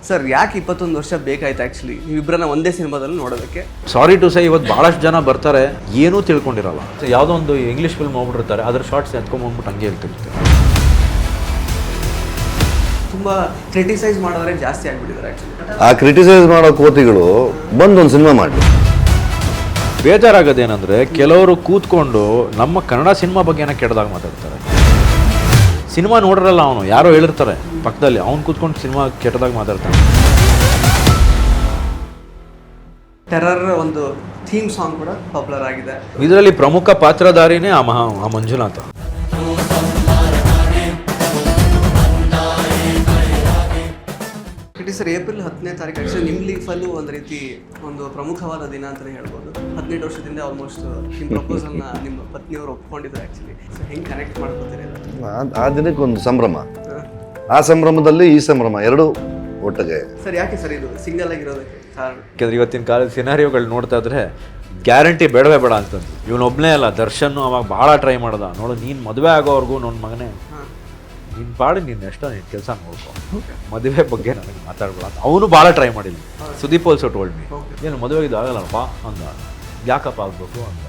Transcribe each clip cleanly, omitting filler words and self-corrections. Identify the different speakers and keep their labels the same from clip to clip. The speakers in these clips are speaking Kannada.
Speaker 1: ಸರ್ ಯಾಕೆ 21 ವರ್ಷ ಬೇಕಾಯ್ತು ಆ್ಯಕ್ಚುಲಿ ನೀವಿಬ್ಬರನ್ನ ಒಂದೇ ಸಿನಿಮಾದಲ್ಲಿ ನೋಡೋದಕ್ಕೆ?
Speaker 2: ಸಾರಿ ಟು ಸೇ, ಇವತ್ತು ಭಾಳಷ್ಟು ಜನ ಬರ್ತಾರೆ ಏನೂ ತಿಳ್ಕೊಂಡಿರಲ್ಲ. ಯಾವುದೋ ಒಂದು ಇಂಗ್ಲೀಷ್ ಫಿಲ್ಮ್ ಹೋಗ್ಬಿಟ್ಟಿರ್ತಾರೆ, ಅದ್ರ ಶಾರ್ಟ್ಸ್ ಎತ್ಕೊಂಡ್ಬಂದ್ಬಿಟ್ಟು ಹಂಗೆ ಹೇಳ್ತಿರ್ತಾರೆ.
Speaker 1: ತುಂಬ ಕ್ರಿಟಿಸೈಸ್ ಮಾಡೋದ್ರೆ ಜಾಸ್ತಿ ಆಗಿಬಿಟ್ಟಿದ್ದಾರೆ ಆ್ಯಕ್ಚುಲಿ.
Speaker 3: ಆ ಕ್ರಿಟಿಸೈಸ್ ಮಾಡೋ ಕೋತಿಗಳು ಬಂದೊಂದು ಸಿನಿಮಾ ಮಾಡಿ.
Speaker 2: ಬೇಜಾರಾಗೋದೇನೆಂದರೆ ಕೆಲವರು ಕೂತ್ಕೊಂಡು ನಮ್ಮ ಕನ್ನಡ ಸಿನಿಮಾ ಬಗ್ಗೆನ ಕೆಟ್ಟದಾಗ ಮಾತಾಡ್ತಾರೆ. ಸಿನಿಮಾ ನೋಡಿರಲ್ಲ ಅವನು, ಯಾರೋ ಹೇಳಿರ್ತಾರೆ ಪಕ್ಕದಲ್ಲಿ, ಅವ್ನು ಕೂತ್ಕೊಂಡು ಸಿನಿಮಾ ಕೆಟ್ಟದಾಗ ಮಾತಾಡ್ತಾನೆ.
Speaker 1: ಟೆರರ್ ಒಂದು ಥೀಮ್ ಸಾಂಗ್ ಕೂಡ ಪಾಪ್ಯುಲರ್ ಆಗಿದೆ.
Speaker 2: ಇದರಲ್ಲಿ ಪ್ರಮುಖ ಪಾತ್ರಧಾರಿನೇ ಆ ಮಂಜುನಾಥ.
Speaker 1: ಸರ್ ಏಪ್ರಿಲ್ 10ನೇ ತಾರೀಕು ಆ್ಯಕ್ಚುಲಿ ನಿಮ್ಮ ಲೀಫಲ್ಲೂ ಒಂದು ರೀತಿ ಒಂದು ಪ್ರಮುಖವಾದ ದಿನ ಅಂತಲೇ ಹೇಳ್ಬೋದು. 18 ವರ್ಷದಿಂದ ಆಲ್ಮೋಸ್ಟ್ ನಿಮ್ಮ ಪ್ರಪೋಸಲ್ನ ನಿಮ್ಮ ಪತ್ನಿಯವರು ಒಪ್ಕೊಂಡಿದ್ರು ಆ್ಯಕ್ಚುಲಿ. ಸೊ ಹೆಂಗೆ ಕನೆಕ್ಟ್ ಮಾಡ್ಕೊತೀರಿ?
Speaker 3: ಆ ದಿನಕ್ಕೆ ಒಂದು ಸಂಭ್ರಮ, ಆ ಸಂಭ್ರಮದಲ್ಲಿ ಈ ಸಂಭ್ರಮ ಎರಡೂ ಒಟ್ಟಿಗೆ.
Speaker 1: ಸರ್ ಯಾಕೆ ಸರ್ ಇದು ಸಿಂಗಲ್ ಆಗಿರೋದಕ್ಕೆ ಕಾರಣ?
Speaker 2: ಯಾಕಂದ್ರೆ ಇವತ್ತಿನ ಕಾಲದ ಸಿನಾರಿಯೋಗಳು ನೋಡ್ತಾ ಇದ್ರೆ ಗ್ಯಾರಂಟಿ ಬೇಡವೇ ಬೇಡ ಅಂತಂದು. ಇವನೊಬ್ಬನೇ ಅಲ್ಲ, ದರ್ಶನ್ ಅವಾಗ ಭಾಳ ಟ್ರೈ ಮಾಡ್ದ. ನೋಡು, ನೀನು ಮದುವೆ ಆಗೋವರೆಗೂ ನನ್ನ ಮಗನೇ ನಿನ್ನ ಪಾಡು ನೀನು ಎಷ್ಟೋ ನಿನ್ನ ಕೆಲಸ ನೋಡ್ಕೊ, ಮದುವೆ ಬಗ್ಗೆ ನನಗೆ ಮಾತಾಡ್ಬೇಡ ಅಂತ ಅವನು ಭಾಳ ಟ್ರೈ ಮಾಡಿಲ್ಲ. ಸುದೀಪ್ ಆಲ್ಸೋ ಟೋಲ್ಡ್ ಮೀ, ಏನು ಮದುವೆ ಇದು ಆಗಲ್ಲಪ್ಪ ಅಂದ. ಯಾಕಪ್ಪ ಆಗಬೇಕು ಅಂತ.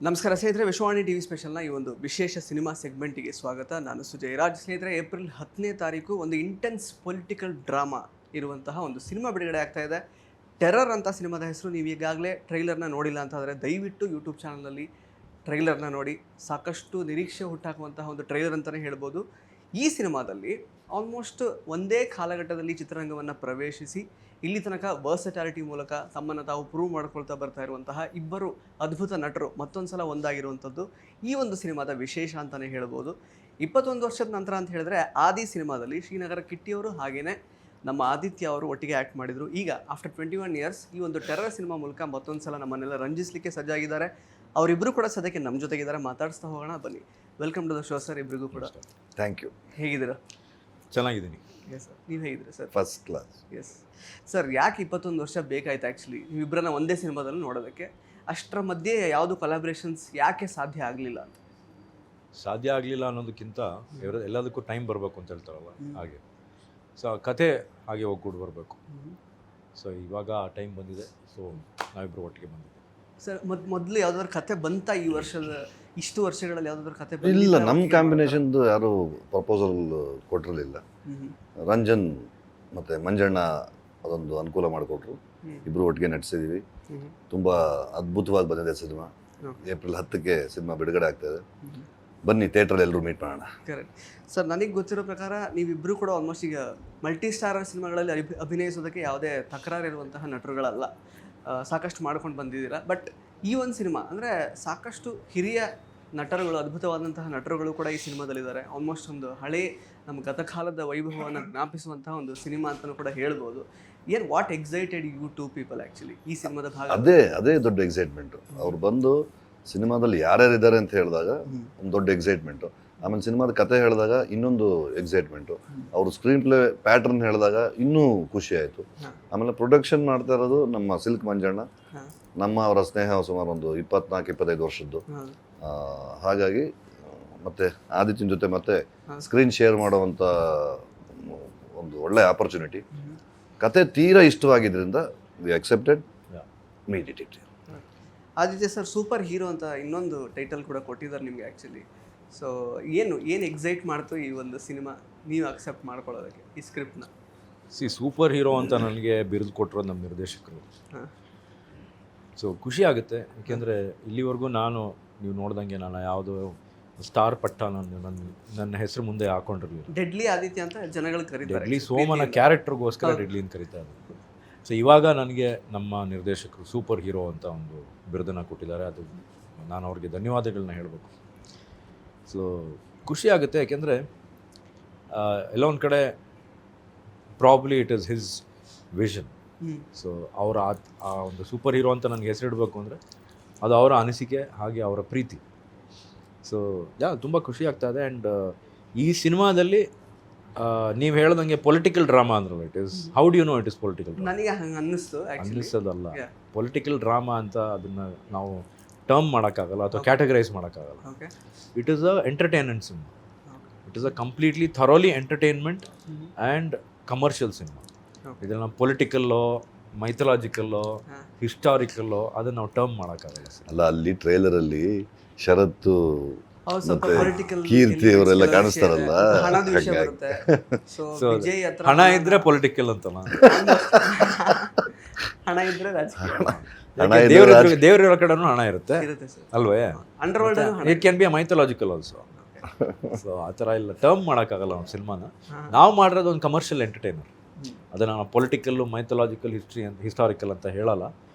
Speaker 1: ನಮಸ್ಕಾರ ಸ್ನೇಹಿತರೆ, ವಿಶ್ವವಾಣಿ ಟಿವಿ ಸ್ಪೆಷಲ್ನ ಈ ಒಂದು ವಿಶೇಷ ಸಿನಿಮಾ ಸೆಗ್ಮೆಂಟಿಗೆ ಸ್ವಾಗತ. ನಾನು ಸುಜಯ್ ರಾಜ್. ಸ್ನೇಹಿತರೆ, ಏಪ್ರಿಲ್ 10ನೇ ತಾರೀಕು ಒಂದು ಇಂಟೆನ್ಸ್ ಪೊಲಿಟಿಕಲ್ ಡ್ರಾಮಾ ಇರುವಂತಹ ಒಂದು ಸಿನಿಮಾ ಬಿಡುಗಡೆ ಆಗ್ತಾ ಇದೆ. ಟೆರರ್ ಅಂತ ಸಿನಿಮಾದ ಹೆಸರು. ನೀವು ಈಗಾಗಲೇ ಟ್ರೈಲರ್ನ ನೋಡಿಲ್ಲ ಅಂತಂದರೆ ದಯವಿಟ್ಟು ಯೂಟ್ಯೂಬ್ ಚಾನಲಲ್ಲಿ ಟ್ರೈಲರ್ನ ನೋಡಿ. ಸಾಕಷ್ಟು ನಿರೀಕ್ಷೆ ಹುಟ್ಟಾಕುವಂತಹ ಒಂದು ಟ್ರೈಲರ್ ಅಂತಲೇ ಹೇಳ್ಬೋದು. ಈ ಸಿನಿಮಾದಲ್ಲಿ ಆಲ್ಮೋಸ್ಟ್ ಒಂದೇ ಕಾಲಘಟ್ಟದಲ್ಲಿ ಚಿತ್ರರಂಗವನ್ನು ಪ್ರವೇಶಿಸಿ ಇಲ್ಲಿ ತನಕ ವರ್ಸಟ್ಯಾಲಿಟಿ ಮೂಲಕ ತಮ್ಮನ್ನು ತಾವು ಪ್ರೂವ್ ಮಾಡ್ಕೊಳ್ತಾ ಬರ್ತಾ ಇರುವಂತಹ ಇಬ್ಬರು ಅದ್ಭುತ ನಟರು ಮತ್ತೊಂದು ಸಲ ಒಂದಾಗಿರುವಂಥದ್ದು ಈ ಒಂದು ಸಿನಿಮಾದ ವಿಶೇಷ ಅಂತಲೇ ಹೇಳ್ಬೋದು. 21 ವರ್ಷದ ನಂತರ ಅಂತ ಹೇಳಿದ್ರೆ ಆದಿ ಸಿನಿಮಾದಲ್ಲಿ ಶ್ರೀನಗರ ಕಿಟ್ಟಿಯವರು ಹಾಗೆಯೇ ನಮ್ಮ ಆದಿತ್ಯ ಅವರು ಒಟ್ಟಿಗೆ ಆ್ಯಕ್ಟ್ ಮಾಡಿದರು. ಈಗ ಆಫ್ಟರ್ 21 ಇಯರ್ಸ್ ಈ ಒಂದು ಟೆರರ್ ಸಿನಿಮಾ ಮೂಲಕ ಮತ್ತೊಂದು ಸಲ ನಮ್ಮನ್ನೆಲ್ಲ ರಂಜಿಸಲಿಕ್ಕೆ ಸಜ್ಜಾಗಿದ್ದಾರೆ. ಅವರಿಬ್ಬರು ಕೂಡ ಸದ್ಯಕ್ಕೆ ನಮ್ಮ ಜೊತೆಗಿದ್ದಾರೆ. ಮಾತಾಡಿಸ್ತಾ ಹೋಗೋಣ ಬನ್ನಿ. Welcome to the show sir, ಇಬ್ಬರಿಗೂ ಕೂಡ.
Speaker 3: Thank you.
Speaker 1: ಹೇಗಿದ್ದೀರಾ?
Speaker 2: ಚೆನ್ನಾಗಿದ್ದೀನಿ.
Speaker 1: ಎಸ್ ಸರ್, ನೀವು ಹೇಗಿದ್ದೀರಾ sir?
Speaker 3: First class.
Speaker 1: Yes sir, ಯಾಕೆ 21 ವರ್ಷ ಬೇಕಾಯ್ತು ಆ್ಯಕ್ಚುಲಿ ನೀವಿಬ್ಬರನ್ನ ಒಂದೇ ಸಿನಿಮಾದಲ್ಲಿ ನೋಡೋದಕ್ಕೆ? ಅಷ್ಟರ ಮಧ್ಯೆ ಯಾವುದು ಕೊಲಾಬ್ರೇಷನ್ಸ್ ಯಾಕೆ ಸಾಧ್ಯ ಆಗಲಿಲ್ಲ ಅಂತ?
Speaker 2: ಸಾಧ್ಯ ಆಗಲಿಲ್ಲ ಅನ್ನೋದಕ್ಕಿಂತ ಎಲ್ಲದಕ್ಕೂ ಟೈಮ್ ಬರಬೇಕು ಅಂತ ಹೇಳ್ತಾರಲ್ಲ ಹಾಗೆ. ಸೊ ಕತೆ ಹಾಗೆ ಹೋಗ್ಬಿಟ್ಟು ಬರಬೇಕು. ಸೊ ಇವಾಗ ಆ ಟೈಮ್ ಬಂದಿದೆ. ಸೊ ನಾವಿಬ್ಬರು ಒಟ್ಟಿಗೆ ಬಂದಿದ್ದೆ.
Speaker 1: ಸರ್ ಮೊದಲು ಯಾವುದಾದ್ರು ಕತೆ ಬಂತ ಈ ವರ್ಷದ ಇಷ್ಟು ವರ್ಷಗಳಲ್ಲಿ ಯಾವುದಾದ್ರು ಕತೆ
Speaker 3: ಇಲ್ಲ, ನಮ್ಮ ಕಾಂಬಿನೇಷನ್ದು ಯಾರು ಪ್ರಪೋಸಲ್ ಕೊಟ್ಟಿರಲಿಲ್ಲ. ರಂಜನ್ ಮತ್ತು ಮಂಜಣ್ಣ ಅದೊಂದು ಅನುಕೂಲ ಮಾಡಿಕೊಟ್ರು. ಇಬ್ಬರು ಒಟ್ಟಿಗೆ ನಟಿಸಿದ್ದೀವಿ. ತುಂಬ ಅದ್ಭುತವಾಗಿ ಬಂದಿದೆ ಸಿನಿಮಾ. ಏಪ್ರಿಲ್ 10ಕ್ಕೆ ಸಿನಿಮಾ ಬಿಡುಗಡೆ ಆಗ್ತಾಯಿದೆ. ಬನ್ನಿ, ಥಿಯೇಟ್ರಲ್ಲಿ ಎಲ್ಲರೂ ಮೀಟ್ ಮಾಡೋಣ.
Speaker 1: Correct sir. ನನಗೆ ಗೊತ್ತಿರೋ ಪ್ರಕಾರ ನೀವಿಬ್ಬರು ಕೂಡ ಆಲ್ಮೋಸ್ಟ್ ಈಗ ಮಲ್ಟಿ ಸ್ಟಾರ್ ಸಿನಿಮಾಗಳಲ್ಲಿ ಅಭಿನಯಿಸೋದಕ್ಕೆ ಯಾವುದೇ ತಕರಾರಿರುವಂತಹ ನಟರುಗಳಲ್ಲ. ಸಾಕಷ್ಟು ಮಾಡ್ಕೊಂಡು ಬಂದಿದ್ದೀರಾ. ಬಟ್ ಈ ಒಂದು ಸಿನಿಮಾ ಅಂದರೆ ಸಾಕಷ್ಟು ಹಿರಿಯ ನಟರುಗಳು, ಅದ್ಭುತವಾದಂತಹ ನಟರುಗಳು ಕೂಡ ಈ ಸಿನಿಮಾದಲ್ಲಿದ್ದಾರೆ. ಆಲ್ಮೋಸ್ಟ್ ಒಂದು ಹಳೇ ನಮ್ಮ ಗತಕಾಲದ ವೈಭವವನ್ನು ಜ್ಞಾಪಿಸುವಂತಹ ಒಂದು ಸಿನಿಮಾ ಅಂತಲೂ ಕೂಡ ಹೇಳ್ಬೋದು. What excited you to people actually ಈ ಸಿನಿಮಾದ ಭಾಗ?
Speaker 3: ಅದೇ ದೊಡ್ಡ ಎಕ್ಸೈಟ್ಮೆಂಟು. ಅವ್ರು ಬಂದು ಸಿನಿಮಾದಲ್ಲಿ ಯಾರ್ಯಾರಿದ್ದಾರೆ ಅಂತ ಹೇಳಿದಾಗ ಒಂದು ದೊಡ್ಡ ಎಕ್ಸೈಟ್ಮೆಂಟು. ಆಮೇಲೆ ಸಿನಿಮಾದ ಕತೆ ಹೇಳಿದಾಗ ಇನ್ನೊಂದು ಎಕ್ಸೈಟ್ಮೆಂಟು. ಅವರು ಸ್ಕ್ರೀನ್ ಪ್ಲೇ ಪ್ಯಾಟ್ರನ್ ಹೇಳಿದಾಗ ಇನ್ನೂ ಖುಷಿ ಆಯಿತು. ಆಮೇಲೆ ಪ್ರೊಡಕ್ಷನ್ ಮಾಡ್ತಾ ಇರೋದು ನಮ್ಮ ಸಿಲ್ಕ್ ಮಂಜಣ್ಣ. ಅವರ ಸ್ನೇಹ ಸುಮಾರು ಒಂದು 24-25 ವರ್ಷದ್ದು. ಹಾಗಾಗಿ ಮತ್ತೆ ಆದಿತ್ಯನ ಜೊತೆ ಮತ್ತೆ ಸ್ಕ್ರೀನ್ ಶೇರ್ ಮಾಡುವಂಥ ಒಂದು ಒಳ್ಳೆ ಆಪರ್ಚುನಿಟಿ. ಕತೆ ತೀರಾ ಇಷ್ಟವಾಗಿದ್ದರಿಂದ we accepted immediately.
Speaker 1: Aditya sir super hero ಅಂತ ಇನ್ನೊಂದು ಟೈಟಲ್ ಕೂಡ ಕೊಟ್ಟಿದ್ದಾರೆ ನಿಮಗೆ ಆ್ಯಕ್ಚುಲಿ. ಸೊ ಏನು ಎಕ್ಸೈಟ್ ಮಾಡ್ತು ಈ ಒಂದು ಸಿನಿಮಾ ನೀವು ಅಕ್ಸೆಪ್ಟ್ ಮಾಡ್ಕೊಳ್ಳೋದಕ್ಕೆ ಈ ಸ್ಕ್ರಿಪ್ಟ್ನ?
Speaker 2: ಸೂಪರ್ ಹೀರೋ ಅಂತ ನನಗೆ ಬಿರುದು ಕೊಟ್ಟಿರೋದು ನಮ್ಮ ನಿರ್ದೇಶಕರು. ಸೊ ಖುಷಿ ಆಗುತ್ತೆ. ಯಾಕೆಂದರೆ ಇಲ್ಲಿವರೆಗೂ ನೀವು ನೋಡ್ದಂಗೆ ನಾನು ಯಾವುದೋ ಸ್ಟಾರ್ ಪಟ್ಟ ನನ್ನ ಹೆಸರು ಮುಂದೆ ಹಾಕೊಂಡಿರಲಿಲ್ಲ.
Speaker 1: ಡೆಡ್ಲಿ ಆದಿತ್ಯ ಅಂತ ಜನಗಳು ಕರೀತಾರೆ.
Speaker 2: ಡೆಡ್ಲಿ ಸೋಮನ ಕ್ಯಾರೆಕ್ಟರ್ಗೋಸ್ಕರ ಡೆಡ್ಲಿ ಅಂತ ಕರೀತಾರೆ. ಸೊ ಇವಾಗ ನನಗೆ ನಮ್ಮ ನಿರ್ದೇಶಕರು ಸೂಪರ್ ಹೀರೋ ಅಂತ ಒಂದು ಬಿರುದನ್ನು ಕೊಟ್ಟಿದ್ದಾರೆ. ಅದು ನಾನು ಅವ್ರಿಗೆ ಧನ್ಯವಾದಗಳನ್ನ ಹೇಳಬೇಕು. ಸೊ ಖುಷಿ ಆಗುತ್ತೆ. ಯಾಕೆಂದರೆ ಎಲ್ಲ ಒಂದು ಕಡೆ probably it is his vision. So ಅವರ ಆ ಒಂದು ಸೂಪರ್ ಹೀರೋ ಅಂತ ನನಗೆ ಹೆಸರಿಡಬೇಕು ಅಂದರೆ ಅದು ಅವರ ಅನಿಸಿಕೆ, ಹಾಗೆ ಅವರ ಪ್ರೀತಿ. ಸೊ ತುಂಬ ಖುಷಿ ಆಗ್ತಾ ಇದೆ. ಆ್ಯಂಡ್ ಈ ಸಿನಿಮಾದಲ್ಲಿ ನೀವು ಹೇಳ್ದಂಗೆ ಪೊಲಿಟಿಕಲ್ ಡ್ರಾಮಾ ಅಂದ್ರಲ್ಲ, it is how do you know it is political drama?
Speaker 1: ನನಗೆ ಹಂಗೆ
Speaker 2: ಅನ್ನಿಸೋದಲ್ಲ. ಪೊಲಿಟಿಕಲ್ ಡ್ರಾಮಾ ಅಂತ ಅದನ್ನು ನಾವು ಟರ್ಮ್ ಮಾಡೋಕ್ಕಾಗಲ್ಲ ಅಥವಾ ಕ್ಯಾಟಗರೈಸ್ ಮಾಡೋಕ್ಕಾಗಲ್ಲ. It is a entertainment cinema. It is a completely thoroughly entertainment and commercial cinema. ಇದನ್ನು ಪೊಲಿಟಿಕಲ್ಲೋ ಮೈಥಲಾಜಿಕಲ್ಲೋ ಹಿಸ್ಟಾರಿಕಲ್ಲೋ ಅದನ್ನು ನಾವು ಟರ್ಮ್ ಮಾಡೋಕ್ಕಾಗಲ್ಲ ಸರ್.
Speaker 3: ಅಲ್ಲ, ಅಲ್ಲಿ ಟ್ರೈಲರಲ್ಲಿ ಶರತ್ತು
Speaker 1: ಹೌದು, ಸ್ವಲ್ಪ
Speaker 3: ಮತ್ತೆ
Speaker 1: political
Speaker 3: ಕೀರ್ತಿ ಅವರೆಲ್ಲ ಕಾಣಿಸ್ತಾರಲ್ಲ,
Speaker 1: ಹಣದ ವಿಷಯ
Speaker 3: ಹಾಗಾಗಿ.
Speaker 1: ಬರುತ್ತೆ. So,
Speaker 2: So,
Speaker 1: ವಿಜಯ್ ಹತ್ರ
Speaker 2: ಹಣ ಇದ್ರೆ ಪೊಲಿಟಿಕಲ್ ಅಂತಲ್ಲ.
Speaker 1: ಹಣ ಇದ್ರೆ ರಾಜಕೀಯ
Speaker 3: ಹಣ ಇದ್ರೆ
Speaker 2: ದೇವರಿರೋ ಕಡೆನೂ ಹಣ ಇರುತ್ತೆ
Speaker 1: ಇರುತ್ತೆ ಸರ್.
Speaker 2: ಅಲ್ವೇ?
Speaker 1: Under world
Speaker 2: it can be a mythological also. So ಆ ಥರ ಇಲ್ಲ, ಟರ್ಮ್ ಮಾಡೋಕ್ಕಾಗಲ್ಲ ಒಂದು ಸಿನಿಮಾನ. ನಾವು ಮಾಡಿರೋದು ಒಂದು ಕಮರ್ಷಿಯಲ್ ಎಂಟರ್ಟೈನರ್. ಅದನ್ನು ನಾವು ಪೊಲಿಟಿಕಲ್ಲು ಮೈಥಲಾಜಿಕಲ್ ಹಿಸ್ಟಾರಿಕಲ್ ಅಂತ ಹೇಳಲ್ಲ.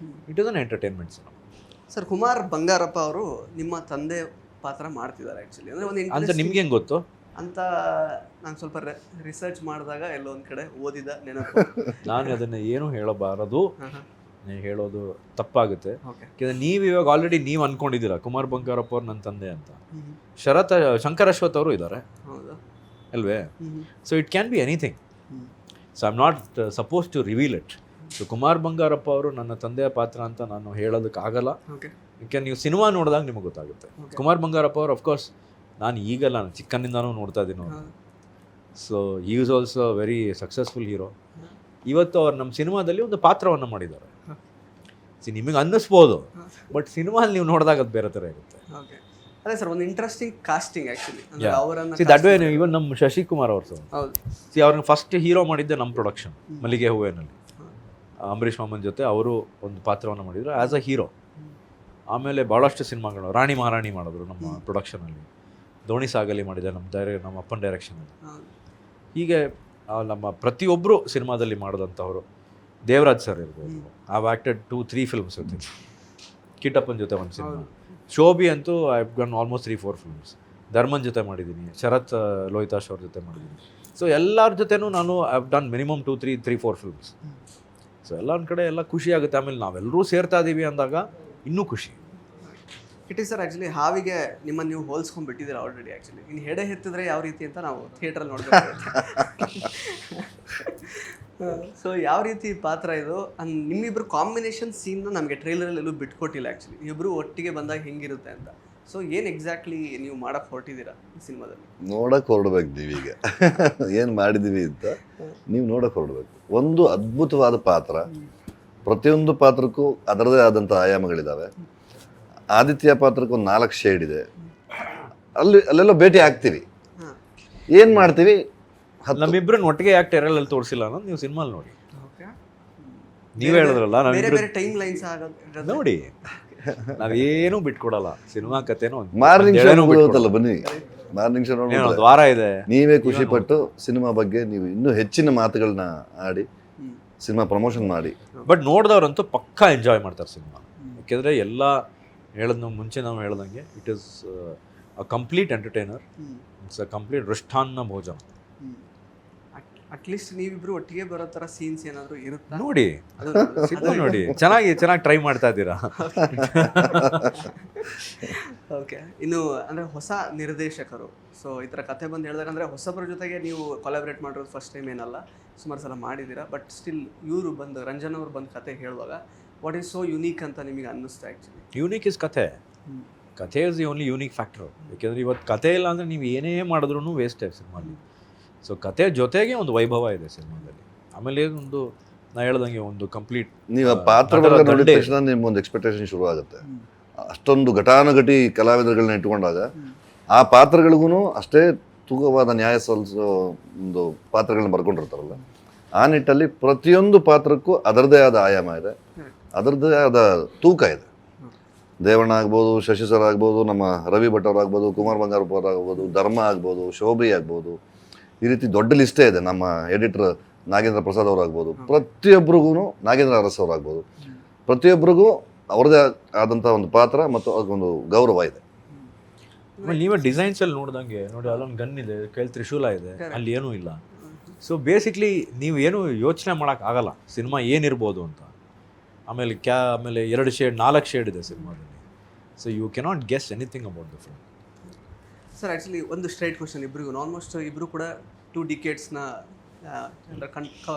Speaker 2: It is an entertainment cinema.
Speaker 1: Sir, Kumar Bangarappa ಅವರು ನಿಮ್ಮ ತಂದೆ ಪಾತ್ರ ಮಾಡ್ತಿದ್ದಾರೆ ಆ್ಯಕ್ಚುಲಿ. ಅಂದರೆ ಒಂದು
Speaker 2: ಅಂತ ನಿಮ್ಗೆ ಹೆಂಗೆ ಗೊತ್ತು
Speaker 1: ಅಂತ ನಾನು ಸ್ವಲ್ಪ ರಿಸರ್ಚ್ ಮಾಡಿದಾಗ ಎಲ್ಲೋ ಒಂದು ಕಡೆ ಓದಿದ ನೆನಪು.
Speaker 2: ನಾನು ಅದನ್ನು ಏನೂ ಹೇಳಬಾರದು, ನೀವು ಹೇಳೋದು ತಪ್ಪಾಗುತ್ತೆ.
Speaker 1: ಓಕೆ.
Speaker 2: ಯಾಕೆಂದರೆ ನೀವು ಇವಾಗ ಆಲ್ರೆಡಿ ನೀವು ಅಂದ್ಕೊಂಡಿದ್ದೀರಾ ಕುಮಾರ್ ಬಂಗಾರಪ್ಪ ಅವ್ರು ನನ್ನ ತಂದೆ ಅಂತ. ಶಂಕರ್ ಅಶ್ವಥ್ ಅವರು ಇದ್ದಾರೆ
Speaker 1: ಹೌದು
Speaker 2: ಅಲ್ವೇ? So it can be anything. So I am not suppose to reveal it. So Kumar Bangarappa ಅವರು ನನ್ನ ತಂದೆಯ ಪಾತ್ರ ಅಂತ ನಾನು ಹೇಳೋದಕ್ಕಾಗಲ್ಲ.
Speaker 1: ಓಕೆ.
Speaker 2: ಯಾಕೆ ನೀವು ಸಿನಿಮಾ ನೋಡಿದಾಗ ನಿಮಗೆ ಗೊತ್ತಾಗುತ್ತೆ. ಕುಮಾರ್ ಬಂಗಾರಪ್ಪ ಅವರು ಅಫ್ಕೋರ್ಸ್ ನಾನು ಈಗಲ್ಲ, ನಾನು ಚಿಕ್ಕಂದಿಂದನೂ ನೋಡ್ತಾ ಇದ್ದೀನಿ ಅವರು. ಸೊ ಈ is also very successful hero. ಇವತ್ತು ಅವ್ರು ನಮ್ಮ ಸಿನಿಮಾದಲ್ಲಿ ಒಂದು ಪಾತ್ರವನ್ನು ಮಾಡಿದ್ದಾರೆ. ನಿಮಗೆ ಅನ್ನಿಸ್ಬೋದು, ಬಟ್ ಸಿನಿಮಾಲ್ಲಿ ನೀವು ನೋಡಿದಾಗ ಅದು ಬೇರೆ ಥರ ಇರುತ್ತೆ.
Speaker 1: ಓಕೆ. ಅದೇ ಸರ್, ಒಂದು ಇಂಟ್ರೆಸ್ಟಿಂಗ್ ಕಾಸ್ಟಿಂಗ್ ಆ್ಯಕ್ಚುಲಿ. ಅವರನ್ನು
Speaker 2: ದಟ್ ವೇ ಇವನ್ ನಮ್ಮ ಶಶಿಕುಮಾರ್ ಅವರು ಸರ್,
Speaker 1: ಹೌದು,
Speaker 2: ಅವ್ರನ್ನ ಫಸ್ಟ್ ಹೀರೋ ಮಾಡಿದ್ದೆ ನಮ್ಮ ಪ್ರೊಡಕ್ಷನ್ ಮಲ್ಲಿಗೆ ಹೂವಿನಲ್ಲಿ. ಅಂಬರೀಷ್ ಮಾಮನ್ ಜೊತೆ ಅವರು ಒಂದು ಪಾತ್ರವನ್ನು ಮಾಡಿದರು ಆ್ಯಸ್ ಅ ಹೀರೋ. ಆಮೇಲೆ ಭಾಳಷ್ಟು ಸಿನಿಮಾಗಳು, ರಾಣಿ ಮಹಾರಾಣಿ ಮಾಡಿದ್ರು ನಮ್ಮ ಪ್ರೊಡಕ್ಷನಲ್ಲಿ. ದೋಣಿ ಸಾಗಲಿ ಮಾಡಿದೆ ನಮ್ಮ ಅಪ್ಪನ ಡೈರೆಕ್ಷನಲ್ಲಿ. ಹೀಗೆ ನಮ್ಮ ಪ್ರತಿಯೊಬ್ಬರು ಸಿನಿಮಾದಲ್ಲಿ ಮಾಡಿದಂಥವ್ರು. ದೇವರಾಜ್ ಸರ್ ಇರ್ಬೋದು, ಐವ್ ಆ್ಯಕ್ಟೆಡ್ 2-3 ಫಿಲ್ಮ್ಸ್ ಜೊತೆ. ಕಿಟ್ಟಪ್ಪನ ಜೊತೆ ಒಂದು ಸಿನಿಮಾ. ಶೋಭಿ ಅಂತೂ I have done almost 3-4 films. Dharman ಜೊತೆ ಮಾಡಿದ್ದೀನಿ, ಶರತ್ ಲೋಹಿತಾಶ್ ಅವ್ರ ಜೊತೆ ಮಾಡಿದ್ದೀನಿ. ಸೊ ಎಲ್ಲರ ಜೊತೆನೂ ನಾನು I have done minimum 2-3-4 films. So ಎಲ್ಲ ಒಂದು ಕಡೆ ಎಲ್ಲ ಖುಷಿ ಆಗುತ್ತೆ. ಆಮೇಲೆ ನಾವೆಲ್ಲರೂ ಸೇರ್ತಾ ಇದ್ದೀವಿ ಅಂದಾಗ ಇನ್ನೂ ಖುಷಿ.
Speaker 1: ಇಟ್ ಈಸ್ ಸರ್ ಆ್ಯಕ್ಚುಲಿ ಹಾವಿಗೆ ನಿಮ್ಮನ್ನು ನೀವು ಹೋಲ್ಸ್ಕೊಂಡ್ಬಿಟ್ಟಿದ್ದೀರ ಆಲ್ರೆಡಿ. ಆ್ಯಕ್ಚುಲಿ ಇನ್ನು ಹೆಡೆ ಎತ್ತಿದ್ರೆ ಯಾವ ರೀತಿ ಅಂತ ನಾವು ಥಿಯೇಟ್ರಲ್ಲಿ ನೋಡಬೇಕು. ಸೊ ಯಾವ ರೀತಿ ಪಾತ್ರ ಇದು? ನಿಮ್ಮಿಬ್ಬರು ಕಾಂಬಿನೇಷನ್ ಸೀನ್ನ ನಮಗೆ ಟ್ರೈಲರಲ್ಲಿ ಎಲ್ಲೂ ಬಿಟ್ಕೊಟ್ಟಿಲ್ಲ ಆ್ಯಕ್ಚುಲಿ. ಇಬ್ಬರು ಒಟ್ಟಿಗೆ ಬಂದಾಗ ಹೆಂಗಿರುತ್ತೆ ಅಂತ. ಸೊ ಏನು ಎಕ್ಸಾಕ್ಟ್ಲಿ ನೀವು ಮಾಡಕ್ಕೆ ಹೊರಟಿದ್ದೀರಾ ಈ ಸಿನಿಮಾದಲ್ಲಿ?
Speaker 3: ನೋಡಕ್ಕೆ ಹೊರಡ್ಬೇಕು ನೀವೀಗ ಏನು ಮಾಡಿದ್ದೀವಿ ಅಂತ ನೀವು ನೋಡಕ್ಕೆ ಹೊರಡ್ಬೇಕು. ಒಂದು ಅದ್ಭುತವಾದ ಪಾತ್ರ. ಪ್ರತಿಯೊಂದು ಪಾತ್ರಕ್ಕೂ ಅದರದೇ ಆದಂಥ ಆಯಾಮಗಳಿದ್ದಾವೆ. ಆದಿತ್ಯ ಪಾತ್ರಕ್ಕೆ ಒಂದು 4 ಶೇಡ್ ಇದೆ. ಅಲ್ಲೆಲ್ಲೋ ಭೇಟಿ ಆಗ್ತೀವಿ, ಏನು ಮಾಡ್ತೀವಿ.
Speaker 2: ನಮ್ಮಿಬ್ಬರನ್ನ ಒಟ್ಟಿಗೆ ಯಾಕೆ ಟೆರಲಲ್ಲಿ ತೋರಿಸಿಲ್ಲ ಅನ್ನೋದು ನೀವು ಸಿನಿಮಾಲ್ಲಿ ನೋಡಿ. ನೀವೇ ಹೇಳಿದ್ರಲ್ಲ,
Speaker 1: ಬೇರೆ ಟೈಮ್ ಲೈನ್ಸ್ ಆಗೋದು
Speaker 2: ನೋಡಿ. ನಾವೇನೂ ಬಿಟ್ಕೊಡಲ್ಲ. ಸಿನಿಮಾ ಕಥೆನೂ
Speaker 3: ಮಾರ್ನಿಂಗ್ ಶೋ ಗೊತ್ತಲ್ಲ, ಬನ್ನಿ ಮಾರ್ನಿಂಗ್ ಶೋ ನೋಡಿ.
Speaker 2: ಒಂದು ವಾರ ಇದೆ,
Speaker 3: ನೀವೇ ಖುಷಿ ಪಟ್ಟು ಸಿನಿಮಾ ಬಗ್ಗೆ ನೀವು ಇನ್ನೂ ಹೆಚ್ಚಿನ ಮಾತುಗಳನ್ನ ಆಡಿ ಸಿನಿಮಾ ಪ್ರಮೋಷನ್ ಮಾಡಿ.
Speaker 2: ಬಟ್ ನೋಡಿದವ್ರಂತೂ ಪಕ್ಕಾ ಎಂಜಾಯ್ ಮಾಡ್ತಾರೆ ಸಿನಿಮಾ. ಯಾಕೆಂದರೆ ಎಲ್ಲ ಮುಂಚೆ ನಾವು ಹೇಳ್ದಂಗೆ it is a complete entertainer. It's a complete ಮೃಷ್ಟಾನ್ನ ಭೋಜನ.
Speaker 1: ಅಟ್ಲೀಸ್ಟ್ ನೀವಿಬ್ರು ಒಟ್ಟಿಗೆ ಬರೋ ಥರ ಸೀನ್ಸ್ ಏನಾದರೂ ಇರುತ್ತಾ
Speaker 2: ನೋಡಿ. ಸಿನಿಮಾ ನೋಡಿ, ಚೆನ್ನಾಗಿ ಚೆನ್ನಾಗಿ ಟ್ರೈ ಮಾಡ್ತಾ ಇದ್ದೀರಾ.
Speaker 1: ಓಕೆ. ಇನ್ನು ಅಂದರೆ ಹೊಸ ನಿರ್ದೇಶಕರು, ಸೊ ಈ ಥರ ಕಥೆ ಬಂದು ಹೇಳಿದಾಗ ಅಂದರೆ ಹೊಸಬರ ಜೊತೆಗೆ ನೀವು ಕೊಲಾಬ್ರೇಟ್ ಮಾಡಿರೋದು ಫಸ್ಟ್ ಟೈಮ್ ಏನಲ್ಲ, ಸುಮಾರು ಸಲ ಮಾಡಿದ್ದೀರಾ. ಬಟ್ ಸ್ಟಿಲ್ ಇವರು ಬಂದು ರಂಜನ್ ಅವರು ಬಂದು ಕತೆ ಹೇಳುವಾಗ ವಾಟ್ ಈಸ್ ಸೋ ಯುನೀಕ್ ಅಂತ ನಿಮಗೆ ಅನ್ನಿಸ್ತಾ? ಆ್ಯಕ್ಚುಲಿ
Speaker 2: ಯೂನಿಕ್ ಇಸ್ ಕಥೆ. ಕಥೆ is the only unique factor. ಯಾಕೆಂದರೆ ಇವತ್ತು ಕಥೆ ಇಲ್ಲ ಅಂದರೆ ನೀವು ಏನೇ ಮಾಡಿದ್ರೂ ವೇಸ್ಟ್ ಆಗಿ ಸಿನಿಮಾಲಿ. ಸೊ ಕತೆ ಜೊತೆಗೆ ಒಂದು ವೈಭವ ಇದೆ ಸಿನಿಮಾದಲ್ಲಿ. ಆಮೇಲೆ ಒಂದು ನಾ ಹೇಳ್ದಂಗೆ ಒಂದು ಕಂಪ್ಲೀಟ್
Speaker 3: ನೀವು ಆ ಪಾತ್ರವನ್ನ ನೋಡಿದ ತಕ್ಷಣ ನಿಮ್ಗೊಂದು ಎಕ್ಸ್ಪೆಕ್ಟೇಷನ್ ಶುರು ಆಗುತ್ತೆ. ಅಷ್ಟೊಂದು ಘಟಾನುಘಟಿ ಕಲಾವಿದರುಗಳನ್ನ ಇಟ್ಕೊಂಡಾಗ ಆ ಪಾತ್ರಗಳಿಗೂ ಅಷ್ಟೇ ತೂಕವಾದ ನ್ಯಾಯ ಸಲ್ಲಿಸೋ ಒಂದು ಪಾತ್ರಗಳನ್ನ ಬರ್ಕೊಂಡಿರ್ತಾರಲ್ಲ, ಆ ನಿಟ್ಟಲ್ಲಿ ಪ್ರತಿಯೊಂದು ಪಾತ್ರಕ್ಕೂ ಅದರದೇ ಆದ ಆಯಾಮ ಇದೆ, ಅದರದ್ದೇ ಆದ ತೂಕ ಇದೆ. ದೇವಣ್ಣ ಆಗ್ಬೋದು, ಶಶಿ ಸರ್ ಆಗ್ಬೋದು, ನಮ್ಮ ರವಿ ಭಟ್ ಅವ್ರು ಆಗ್ಬೋದು, ಕುಮಾರ್ ಬಂಗಾರಪ್ಪ ಅವ್ರು ಆಗ್ಬೋದು, ಧರ್ಮ ಆಗ್ಬೋದು, ಶೋಭಿ ಆಗ್ಬೋದು, ಈ ರೀತಿ ದೊಡ್ಡ ಲಿಸ್ಟೇ ಇದೆ. ನಮ್ಮ ಎಡಿಟರ್ ನಾಗೇಂದ್ರ ಪ್ರಸಾದ್ ಅವ್ರು ಆಗ್ಬೋದು, ಪ್ರತಿಯೊಬ್ಬರಿಗೂ ನಾಗೇಂದ್ರ ಅರಸ್ ಅವ್ರು ಆಗ್ಬೋದು, ಪ್ರತಿಯೊಬ್ಬರಿಗೂ ಅವ್ರದ್ದೇ ಆದಂಥ ಒಂದು ಪಾತ್ರ ಮತ್ತು ಅದಕ್ಕೊಂದು ಗೌರವ ಇದೆ.
Speaker 2: ಆಮೇಲೆ ನೀವೇ ಡಿಸೈನ್ಸಲ್ಲಿ ನೋಡ್ದಂಗೆ ನೋಡಿ, ಅಲ್ಲೊಂದು ಗನ್ ಇದೆ, ಕೈಲಿ ತ್ರಿಶೂಲ ಇದೆ, ಅಲ್ಲಿ ಏನೂ ಇಲ್ಲ. ಸೊ ಬೇಸಿಕ್ಲಿ ನೀವು ಏನು ಯೋಚನೆ ಮಾಡೋಕ್ಕಾಗಲ್ಲ ಸಿನಿಮಾ ಏನಿರ್ಬೋದು ಅಂತ. ಆಮೇಲೆ ಆಮೇಲೆ 2 ಶೇಡ್ 4 ಶೇಡ್ ಇದೆ ಸಿನಿಮಾದಲ್ಲಿ. So you cannot guess anything about the film.
Speaker 1: Sir actually ಒಂದು ಸ್ಟ್ರೈಟ್ ಕ್ವಶನ್ ಇಬ್ಬರಿಗೂ. ಆಲ್ಮೋಸ್ಟ್ ಇಬ್ಬರು ಕೂಡ 2 ಡಿಕೇಡ್ಸ್ನ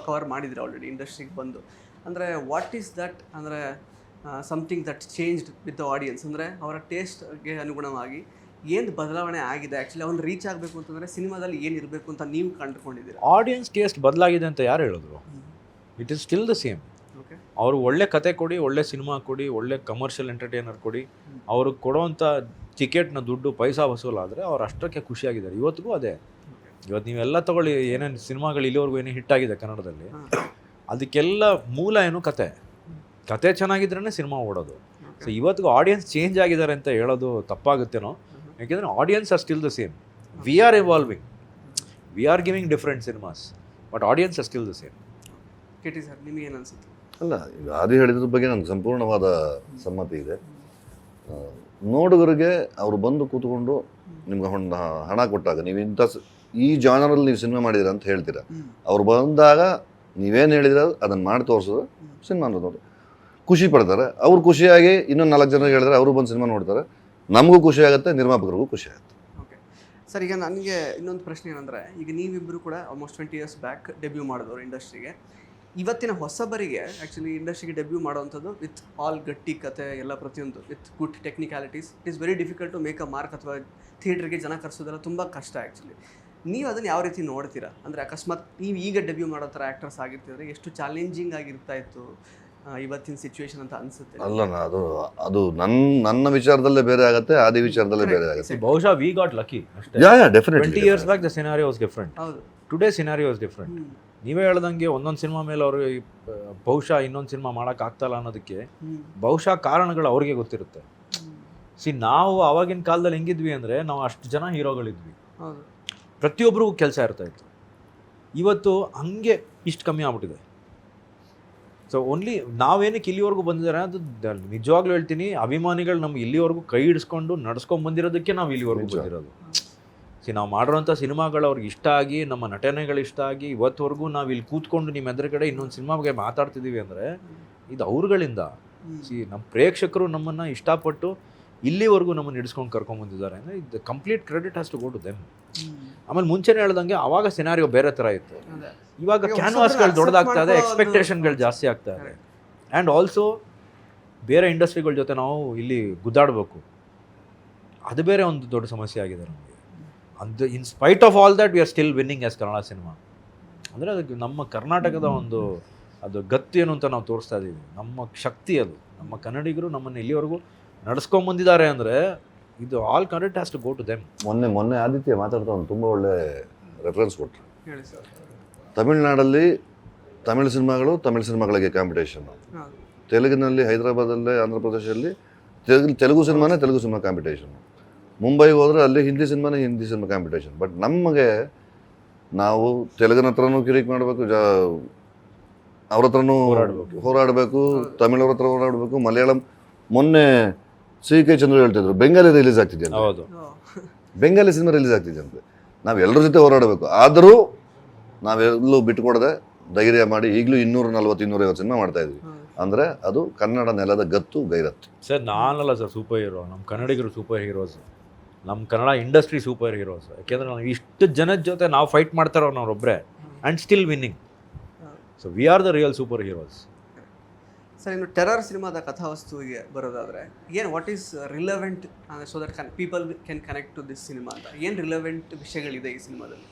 Speaker 1: ಕವರ್ ಮಾಡಿದರೆ ಆಲ್ರೆಡಿ ಇಂಡಸ್ಟ್ರಿಗೆ ಬಂದು. ಅಂದರೆ ವಾಟ್ ಈಸ್ ದಟ್, ಅಂದರೆ something that changed with the audience, ಅಂದರೆ ಅವರ ಟೇಸ್ಟ್ಗೆ ಅನುಗುಣವಾಗಿ ಏನು ಬದಲಾವಣೆ ಆಗಿದೆ ಆ್ಯಕ್ಚುಲಿ ಅವ್ನು ರೀಚ್ ಆಗಬೇಕು ಅಂತಂದರೆ ಸಿನಿಮಾದಲ್ಲಿ ಏನು ಇರಬೇಕು ಅಂತ ನೀವು ಕಂಡುಕೊಂಡಿದ್ದೀರಾ?
Speaker 2: ಆಡಿಯನ್ಸ್ ಟೇಸ್ಟ್ ಬದಲಾಗಿದೆ ಅಂತ ಯಾರು ಹೇಳಿದ್ರು? It is still the same.
Speaker 1: Okay,
Speaker 2: ಅವರು ಒಳ್ಳೆ ಕತೆ ಕೊಡಿ, ಒಳ್ಳೆ ಸಿನಿಮಾ ಕೊಡಿ, ಒಳ್ಳೆ ಕಮರ್ಷಿಯಲ್ ಎಂಟರ್ಟೈನರ್ ಕೊಡಿ, ಅವ್ರಿಗೆ ಕೊಡೋವಂಥ ಟಿಕೆಟ್ನ ದುಡ್ಡು ಪೈಸಾ ವಸೂಲಾದರೆ ಅವ್ರು ಅಷ್ಟಕ್ಕೆ ಖುಷಿಯಾಗಿದ್ದಾರೆ. ಇವತ್ತಿಗೂ ಅದೇ. ಇವತ್ತು ನೀವೆಲ್ಲ ತಗೊಳ್ಳಿ, ಏನೇನು ಸಿನಿಮಾಗಳು ಇಲ್ಲಿವರೆಗೂ ಏನೇ ಹಿಟ್ ಆಗಿದೆ ಕನ್ನಡದಲ್ಲಿ, ಅದಕ್ಕೆಲ್ಲ ಮೂಲ ಏನು ಕತೆ ಚೆನ್ನಾಗಿದ್ರೇ ಸಿನಿಮಾ ಓಡೋದು. ಸೊ ಇವತ್ತಿಗೂ ಆಡಿಯನ್ಸ್ ಚೇಂಜ್ ಆಗಿದ್ದಾರೆ ಅಂತ ಹೇಳೋದು ತಪ್ಪಾಗುತ್ತೇನೋ, ಯಾಕೆಂದರೆ audience are still the same. We are evolving, we are giving different cinemas, but audience are still the same.
Speaker 1: KT sir ನಿಮಗೇನು ಅನಿಸುತ್ತೆ?
Speaker 3: ಅಲ್ಲ, ಈಗ ಆದಿ ಹೇಳಿದ್ರ ಬಗ್ಗೆ ನನಗೆ ಸಂಪೂರ್ಣವಾದ ಸಮ್ಮತಿ ಇದೆ. ನೋಡುಗರಿಗೆ ಅವರು ಬಂದು ಕೂತ್ಕೊಂಡು ನಿಮ್ಗೆ ಹಣ ಕೊಟ್ಟಾಗ ನೀವು ಈ ಜಾನರಲ್ಲಿ ನೀವು ಸಿನಿಮಾ ಮಾಡಿದ್ದೀರ ಅಂತ ಹೇಳ್ತೀರಾ. ಅವ್ರು ಬಂದಾಗ ನೀವೇನು ಹೇಳಿದ್ರೆ ಅದನ್ನು ಮಾಡಿ ತೋರಿಸಿದ್ರೆ ಸಿನಿಮಾ ನೋಡಿ ಖುಷಿ ಪಡ್ತಾರೆ. ಅವ್ರು ಖುಷಿಯಾಗಿ ಇನ್ನೊಂದು 4 ಜನರಿಗೆ ಹೇಳಿದ್ರೆ ಅವರು ಬಂದು ಸಿನಿಮಾ ನೋಡ್ತಾರೆ. ನಮಗೂ ಖುಷಿ ಆಗುತ್ತೆ, ನಿರ್ಮಾಪಕರಿಗೂ ಖುಷಿ ಆಗುತ್ತೆ.
Speaker 1: ಓಕೆ ಸರ್, ಈಗ ನನಗೆ ಇನ್ನೊಂದು ಪ್ರಶ್ನೆ ಏನಂದರೆ, ಈಗ ನೀವಿಬ್ಬರು ಕೂಡ ಆಲ್ಮೋಸ್ಟ್ 20 years ಬ್ಯಾಕ್ ಡೆಬ್ಯೂ ಮಾಡಿದವರು ಇಂಡಸ್ಟ್ರಿಗೆ. ಇವತ್ತಿನ ಹೊಸಬರಿಗೆ ಆ್ಯಕ್ಚುಲಿ ಇಂಡಸ್ಟ್ರಿಗೆ ಡೆಬ್ಯೂ ಮಾಡೋವಂಥದ್ದು ವಿತ್ ಆಲ್ ಗಟ್ಟಿ ಕತೆ ಎಲ್ಲ ಪ್ರತಿಯೊಂದು with good technicalities. It is very difficult to make a mark. ಅಥವಾ ಥಿಯೇಟ್ರಿಗೆ ಜನ ಕರೆಸೋದೆಲ್ಲ ತುಂಬ ಕಷ್ಟ ಆ್ಯಕ್ಚುಲಿ. ನೀವು ಅದನ್ನು ಯಾವ ರೀತಿ ನೋಡ್ತೀರಾ? ಅಂದರೆ ಅಕಸ್ಮಾತ್ ನೀವು ಈಗ ಡೆಬ್ಯೂ ಮಾಡೋ ಥರ ಆ್ಯಕ್ಟರ್ಸ್ ಆಗಿರ್ತಿದ್ರೆ ಎಷ್ಟು ಚಾಲೆಂಜಿಂಗ್ ಆಗಿರ್ತಾ ಇತ್ತು ಇವತ್ತಿನ ಸಿಚುವೇಶನ್ ಅಂತ ಅನಿಸುತ್ತೆ?
Speaker 3: ಅಲ್ಲ, ಅದು ನನ್ನ ವಿಚಾರದಲ್ಲೇ ಬೇರೆ ಆಗುತ್ತೆ, ಆದಿ ವಿಚಾರದಲ್ಲೇ ಬೇರೆ ಆಗುತ್ತೆ.
Speaker 2: ಬಹುಶಃ ವಿ ಗಾಟ್ ಲಕ್ಕಿ ಅಷ್ಟೇ.
Speaker 3: Definitely
Speaker 2: 20 years back the scenario was different.
Speaker 1: ಹೌದು,
Speaker 2: ಟುಡೇ ಸಿನಾರಿಯೋ ವಾಸ್ ಡಿಫ್ರೆಂಟ್. ನೀವೇ ಹೇಳ್ದಂಗೆ ಒಂದೊಂದು ಸಿನಿಮಾ ಮೇಲೆ ಅವರು ಬಹುಶಃ ಇನ್ನೊಂದು ಸಿನಿಮಾ ಮಾಡೋಕ್ಕಾಗ್ತಲ್ಲ ಅನ್ನೋದಕ್ಕೆ ಬಹುಶಃ ಕಾರಣಗಳು ಅವ್ರಿಗೆ ಗೊತ್ತಿರುತ್ತೆ. ನಾವು ಆವಾಗಿನ ಕಾಲದಲ್ಲಿ ಹೆಂಗಿದ್ವಿ ಅಂದರೆ, ನಾವು ಅಷ್ಟು ಜನ ಹೀರೋಗಳಿದ್ವಿ,
Speaker 1: ಹೌದು,
Speaker 2: ಪ್ರತಿಯೊಬ್ಬರಿಗೂ ಕೆಲಸ ಇರ್ತಾಯಿತ್ತು. ಇವತ್ತು ಹಂಗೆ ಇಷ್ಟು ಕಮ್ಮಿ ಆಗ್ಬಿಟ್ಟಿದೆ. ಸೊ ಓನ್ಲಿ ನಾವೇನಕ್ಕೆ ಇಲ್ಲಿವರೆಗೂ ಬಂದಿದ್ದಾರೆ ಅದು ನಿಜವಾಗ್ಲೂ ಹೇಳ್ತೀನಿ, ಅಭಿಮಾನಿಗಳು ನಮ್ಗೆ ಇಲ್ಲಿವರೆಗೂ ಕೈ ಹಿಡಿಸ್ಕೊಂಡು ನಡ್ಸ್ಕೊಂಡು ಬಂದಿರೋದಕ್ಕೆ ನಾವು ಇಲ್ಲಿವರೆಗೂ ಬಂದಿರೋದು. ನಾವು ಮಾಡಿರೋಂಥ ಸಿನಿಮಾಗಳು ಅವ್ರಿಗೆ ಇಷ್ಟ ಆಗಿ, ನಮ್ಮ ನಟನೆಗಳು ಇಷ್ಟ ಆಗಿ, ಇವತ್ತುವರೆಗೂ ನಾವು ಇಲ್ಲಿ ಕೂತ್ಕೊಂಡು ನಿಮ್ಮ ಎದುರುಗಡೆ ಇನ್ನೊಂದು ಸಿನಿಮಾ ಬಗ್ಗೆ ಮಾತಾಡ್ತಿದ್ದೀವಿ ಅಂದರೆ ಇದು ಅವ್ರುಗಳಿಂದ. ನಮ್ಮ ಪ್ರೇಕ್ಷಕರು ನಮ್ಮನ್ನು ಇಷ್ಟಪಟ್ಟು ಇಲ್ಲಿವರೆಗೂ ನಮ್ಮನ್ನು ಹಿಡಿಸ್ಕೊಂಡು ಕರ್ಕೊಂಡ್ಬಂದಿದ್ದಾರೆ ಅಂದರೆ ಇದು complete credit has to go to them. ಆಮೇಲೆ ಮುಂಚೆನೇ ಹೇಳ್ದಂಗೆ ಆವಾಗ ಸಿನಾರಿಯೋ ಬೇರೆ ಥರ ಇತ್ತು. ಇವಾಗ ಕ್ಯಾನ್ವಾಸ್ಗಳು ದೊಡ್ಡದಾಗ್ತಾ ಇದೆ, ಎಕ್ಸ್ಪೆಕ್ಟೇಷನ್ಗಳು ಜಾಸ್ತಿ ಆಗ್ತಾ ಇದೆ. ಆ್ಯಂಡ್ ಆಲ್ಸೋ ಬೇರೆ ಇಂಡಸ್ಟ್ರಿಗಳ ಜೊತೆ ನಾವು ಇಲ್ಲಿ ಗುದ್ದಾಡಬೇಕು, ಅದು ಬೇರೆ ಒಂದು ದೊಡ್ಡ ಸಮಸ್ಯೆ ಆಗಿದೆ ನಮಗೆ. ಅದು in spite of all that we are still winning as Kannada cinema. ಅಂದರೆ ಅದಕ್ಕೆ ನಮ್ಮ ಕರ್ನಾಟಕದ ಒಂದು ಅದು ಗತ್ತು ಏನು ಅಂತ ನಾವು ತೋರಿಸ್ತಾ ಇದ್ದೀವಿ. ನಮ್ಮ ಶಕ್ತಿ ಅದು. ನಮ್ಮ ಕನ್ನಡಿಗರು ನಮ್ಮನ್ನು ಇಲ್ಲಿವರೆಗೂ ನಡೆಸ್ಕೊಂಬಂದಿದ್ದಾರೆ ಅಂದರೆ ಇದು all credit has to go to them. ಮೊನ್ನೆ
Speaker 3: ಆದಿತ್ಯ ಮಾತಾಡ್ತಾ ಒಂದು ತುಂಬ ಒಳ್ಳೆ ರೆಫರೆನ್ಸ್ ಕೊಟ್ಟರು.
Speaker 1: ಹೇಳಿ ಸರ್.
Speaker 3: ತಮಿಳ್ನಾಡಲ್ಲಿ ತಮಿಳ್ ಸಿನಿಮಾಗಳಿಗೆ ಕಾಂಪಿಟೇಷನ್, ತೆಲುಗಿನಲ್ಲಿ ಹೈದರಾಬಾದಲ್ಲಿ, ಆಂಧ್ರ ಪ್ರದೇಶದಲ್ಲಿ ತೆಲುಗು ಸಿನಿಮಾ ಕಾಂಪಿಟೇಷನ್, ಮುಂಬೈಗೆ ಹೋದರೆ ಅಲ್ಲಿ ಹಿಂದಿ ಸಿನಿಮಾ ಕಾಂಪಿಟೇಷನ್. ಬಟ್ ನಮಗೆ ನಾವು ತೆಲುಗಿನ ಹತ್ರನೂ ಕಿರಿಕ್ ಮಾಡಬೇಕು, ಅವ್ರ ಹತ್ರನೂ ಹೋರಾಡಬೇಕು, ತಮಿಳವ್ರ ಹತ್ರ ಹೋರಾಡಬೇಕು, ಮಲಯಾಳಂ. ಮೊನ್ನೆ CK ಚಂದ್ರ ಹೇಳ್ತಿದ್ರು ಬೆಂಗಾಲಿ ರಿಲೀಸ್ ಆಗ್ತಿದೆ ಅಂತ.
Speaker 2: ಹೌದು,
Speaker 3: ಬೆಂಗಾಲಿ ಸಿನಿಮಾ ರಿಲೀಸ್ ಆಗ್ತಿದೆ ಅಂತ. ನಾವು ಎಲ್ಲರ ಜೊತೆ ಹೋರಾಡಬೇಕು. ಆದರೂ ನಾವೆಲ್ಲೂ ಬಿಟ್ಟುಕೊಡದೆ ಧೈರ್ಯ ಮಾಡಿ ಈಗಲೂ 240-250 ಸಿನಿಮಾ ಮಾಡ್ತಾ ಇದ್ವಿ. ಅಂದರೆ ಅದು ಕನ್ನಡ ನೆಲದ ಗತ್ತು, ಗೈರತ್ತು.
Speaker 2: ಸರ್ ನಾನಲ್ಲ ಸರ್ ಸೂಪರ್ ಹೀರೋ, ನಮ್ಮ ಕನ್ನಡಿಗರು ಸೂಪರ್ ಹೀರೋಸ್, ನಮ್ಮ ಕನ್ನಡ ಇಂಡಸ್ಟ್ರಿ ಸೂಪರ್ ಹೀರೋಸ್. ಯಾಕೆಂದರೆ ನಾವು ಇಷ್ಟು ಜನದ ಜೊತೆ ನಾವು ಫೈಟ್ ಮಾಡ್ತಾರೋ ನಾವೊಬ್ಬರೇ and still winning. So we are the real super heroes.
Speaker 1: Sir, ಇನ್ನು ಟೆರರ್ ಸಿನಿಮಾದ ಕಥಾವಸ್ತುವಿಗೆ ಬರೋದಾದರೆ ಏನು ವಾಟ್ ಈಸ್ ರಿಲೆವೆಂಟ್ ಅಂದರೆ so that people can connect to this cinema ಅಂತ ಏನು ರಿಲೆವೆಂಟ್ ವಿಷಯಗಳಿದೆ ಈ ಸಿನಿಮಾದಲ್ಲಿ?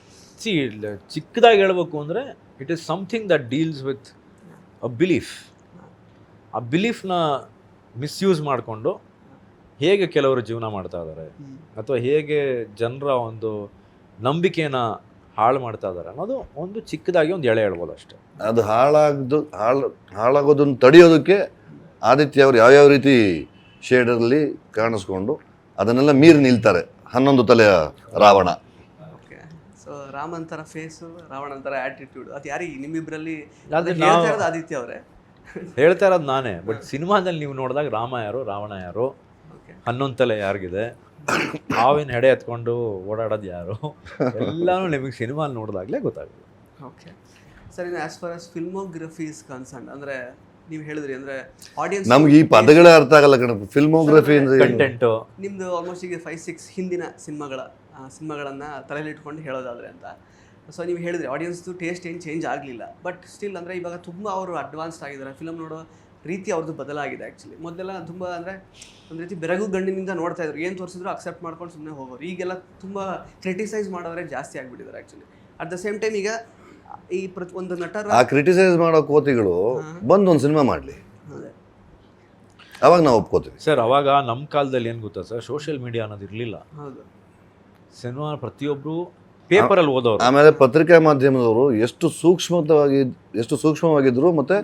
Speaker 2: ಚಿಕ್ಕದಾಗಿ ಹೇಳ್ಬೇಕು ಅಂದರೆ it is something that deals with a belief. ಆ ಬಿಲೀಫ್ನ ಮಿಸ್ಯೂಸ್ ಮಾಡಿಕೊಂಡು ಹೇಗೆ ಕೆಲವರು ಜೀವನ ಮಾಡ್ತಾ ಇದ್ದಾರೆ ಅಥವಾ ಹೇಗೆ ಜನರ ಒಂದು ನಂಬಿಕೆನ ಹಾಳು ಮಾಡ್ತಾ ಇದ್ದಾರೆ ಅನ್ನೋದು ಒಂದು ಚಿಕ್ಕದಾಗಿ ಒಂದು ಎಳೆ ಹೇಳ್ಬೋದು ಅಷ್ಟೇ.
Speaker 3: ಅದು ಹಾಳಾಗೋದನ್ನು ತಡೆಯೋದಕ್ಕೆ ಆದಿತ್ಯ ಅವರು ಯಾವ್ಯಾವ ರೀತಿ ಶೇಡಲ್ಲಿ ಕಾಣಿಸ್ಕೊಂಡು ಅದನ್ನೆಲ್ಲ ಮೀರಿ ನಿಲ್ತಾರೆ. 11 ತಲೆಯ ರಾವಣ.
Speaker 1: ಓಕೆ, ಸೊ ರಾಮನ್ ಥರ ಫೇಸು, ರಾವಣನ ಥರ ಆ್ಯಟಿಟ್ಯೂಡ್, ಅದು ಯಾರಿಗೆ ನಿಮ್ಮಿಬ್ಬರಲ್ಲಿ ಆದಿತ್ಯ ಅವರೇ
Speaker 2: ಹೇಳ್ತಾ ಇರೋದು ನಾನೇ. ಬಟ್ ಸಿನಿಮಾದಲ್ಲಿ ನೀವು ನೋಡಿದಾಗ ರಾಮ ಯಾರು, ರಾವಣ ಯಾರು, 11 ತಲೆ ಯಾರಿಗಿದೆ, ಹಾವಿನ ಹೆಡೆ ಎತ್ಕೊಂಡು ಓಡಾಡೋದು ಯಾರು, ಎಲ್ಲನೂ ನಿಮಗೆ ಸಿನಿಮಾ ನೋಡಿದಾಗಲೇ ಗೊತ್ತಾಗುತ್ತೆ.
Speaker 1: ಓಕೆ ಸರ್, ಇನ್ನು as far as filmography is concern ಅಂದರೆ ನೀವು ಹೇಳಿದ್ರಿ ಅಂದರೆ ಆಡಿಯನ್ಸ್
Speaker 3: ನಮ್ಗೆ ಈ ಪದಗಳೇ ಅರ್ಥ ಆಗಲ್ಲ ಕಣಪ್ಪ. ಫಿಲ್ಮೋಗ್ರಫಿ ಅಂದರೆ
Speaker 2: ಕಂಟೆಂಟು
Speaker 1: ನಿಮ್ಮದು ಆಲ್ಮೋಸ್ಟ್ ಈಗ 5-6 ಹಿಂದಿನ ಸಿನಿಮಾಗಳನ್ನು ತಲೆಯಲ್ಲಿ ಇಟ್ಕೊಂಡು ಹೇಳೋದಾದರೆ ಅಂತ. ಸೊ ನೀವು ಹೇಳಿದ್ರಿ ಆಡಿಯನ್ಸ್ದು ಟೇಸ್ಟ್ ಏನು ಚೇಂಜ್ ಆಗಲಿಲ್ಲ, ಬಟ್ ಸ್ಟಿಲ್ ಅಂದರೆ ಇವಾಗ ತುಂಬ ಅವರು ಅಡ್ವಾನ್ಸ್ಡ್ ಆಗಿದ್ದಾರೆ. ಫಿಲಮ್ ನೋಡೋ ರೀತಿ ಅವ್ರದ್ದು ಬದಲಾಗಿದೆ ಆ್ಯಕ್ಚುಲಿ. ಮೊದಲೆಲ್ಲ ತುಂಬ ಅಂದರೆ ಒಂದು ರೀತಿ ಬೆರಗು ಗಣ್ಣಿನಿಂದ ನೋಡ್ತಾ ಇದ್ರು, ಏನು ತೋರಿಸಿದ್ರು ಅಕ್ಸೆಪ್ಟ್ ಮಾಡ್ಕೊಂಡು ಸುಮ್ಮನೆ ಹೋಗೋರು. ಈಗೆಲ್ಲ ತುಂಬ ಕ್ರಿಟಿಸೈಸ್ ಮಾಡೋರೇ ಜಾಸ್ತಿ ಆಗಿಬಿಟ್ಟಿದ್ದಾರೆ actually. At the same time ಈಗ ಈ ಒಂದು ನಟರ
Speaker 3: ಆ ಕ್ರಿಟಿಸೈಸ್ ಮಾಡೋ ಕೋತಿಗಳು ಬಂದು ಒಂದು ಸಿನಿಮಾ ಮಾಡಲಿ,
Speaker 1: ಅದೇ
Speaker 3: ಅವಾಗ ನಾವು ಒಪ್ಕೋತೀವಿ
Speaker 2: ಸರ್. ಅವಾಗ ನಮ್ಮ ಕಾಲದಲ್ಲಿ ಏನು ಗೊತ್ತಾ ಸರ್, ಸೋಷಿಯಲ್ ಮೀಡಿಯಾ ಅನ್ನೋದು ಇರಲಿಲ್ಲ.
Speaker 1: ಹೌದು,
Speaker 2: ಸಿನಿಮಾ ಪ್ರತಿಯೊಬ್ಬರು ಪೇಪರಲ್ಲಿ ಓದೋರು.
Speaker 3: ಆಮೇಲೆ ಪತ್ರಿಕಾ ಮಾಧ್ಯಮದವರು ಎಷ್ಟು ಸೂಕ್ಷ್ಮವಾಗಿದ್ರು ಮತ್ತೆ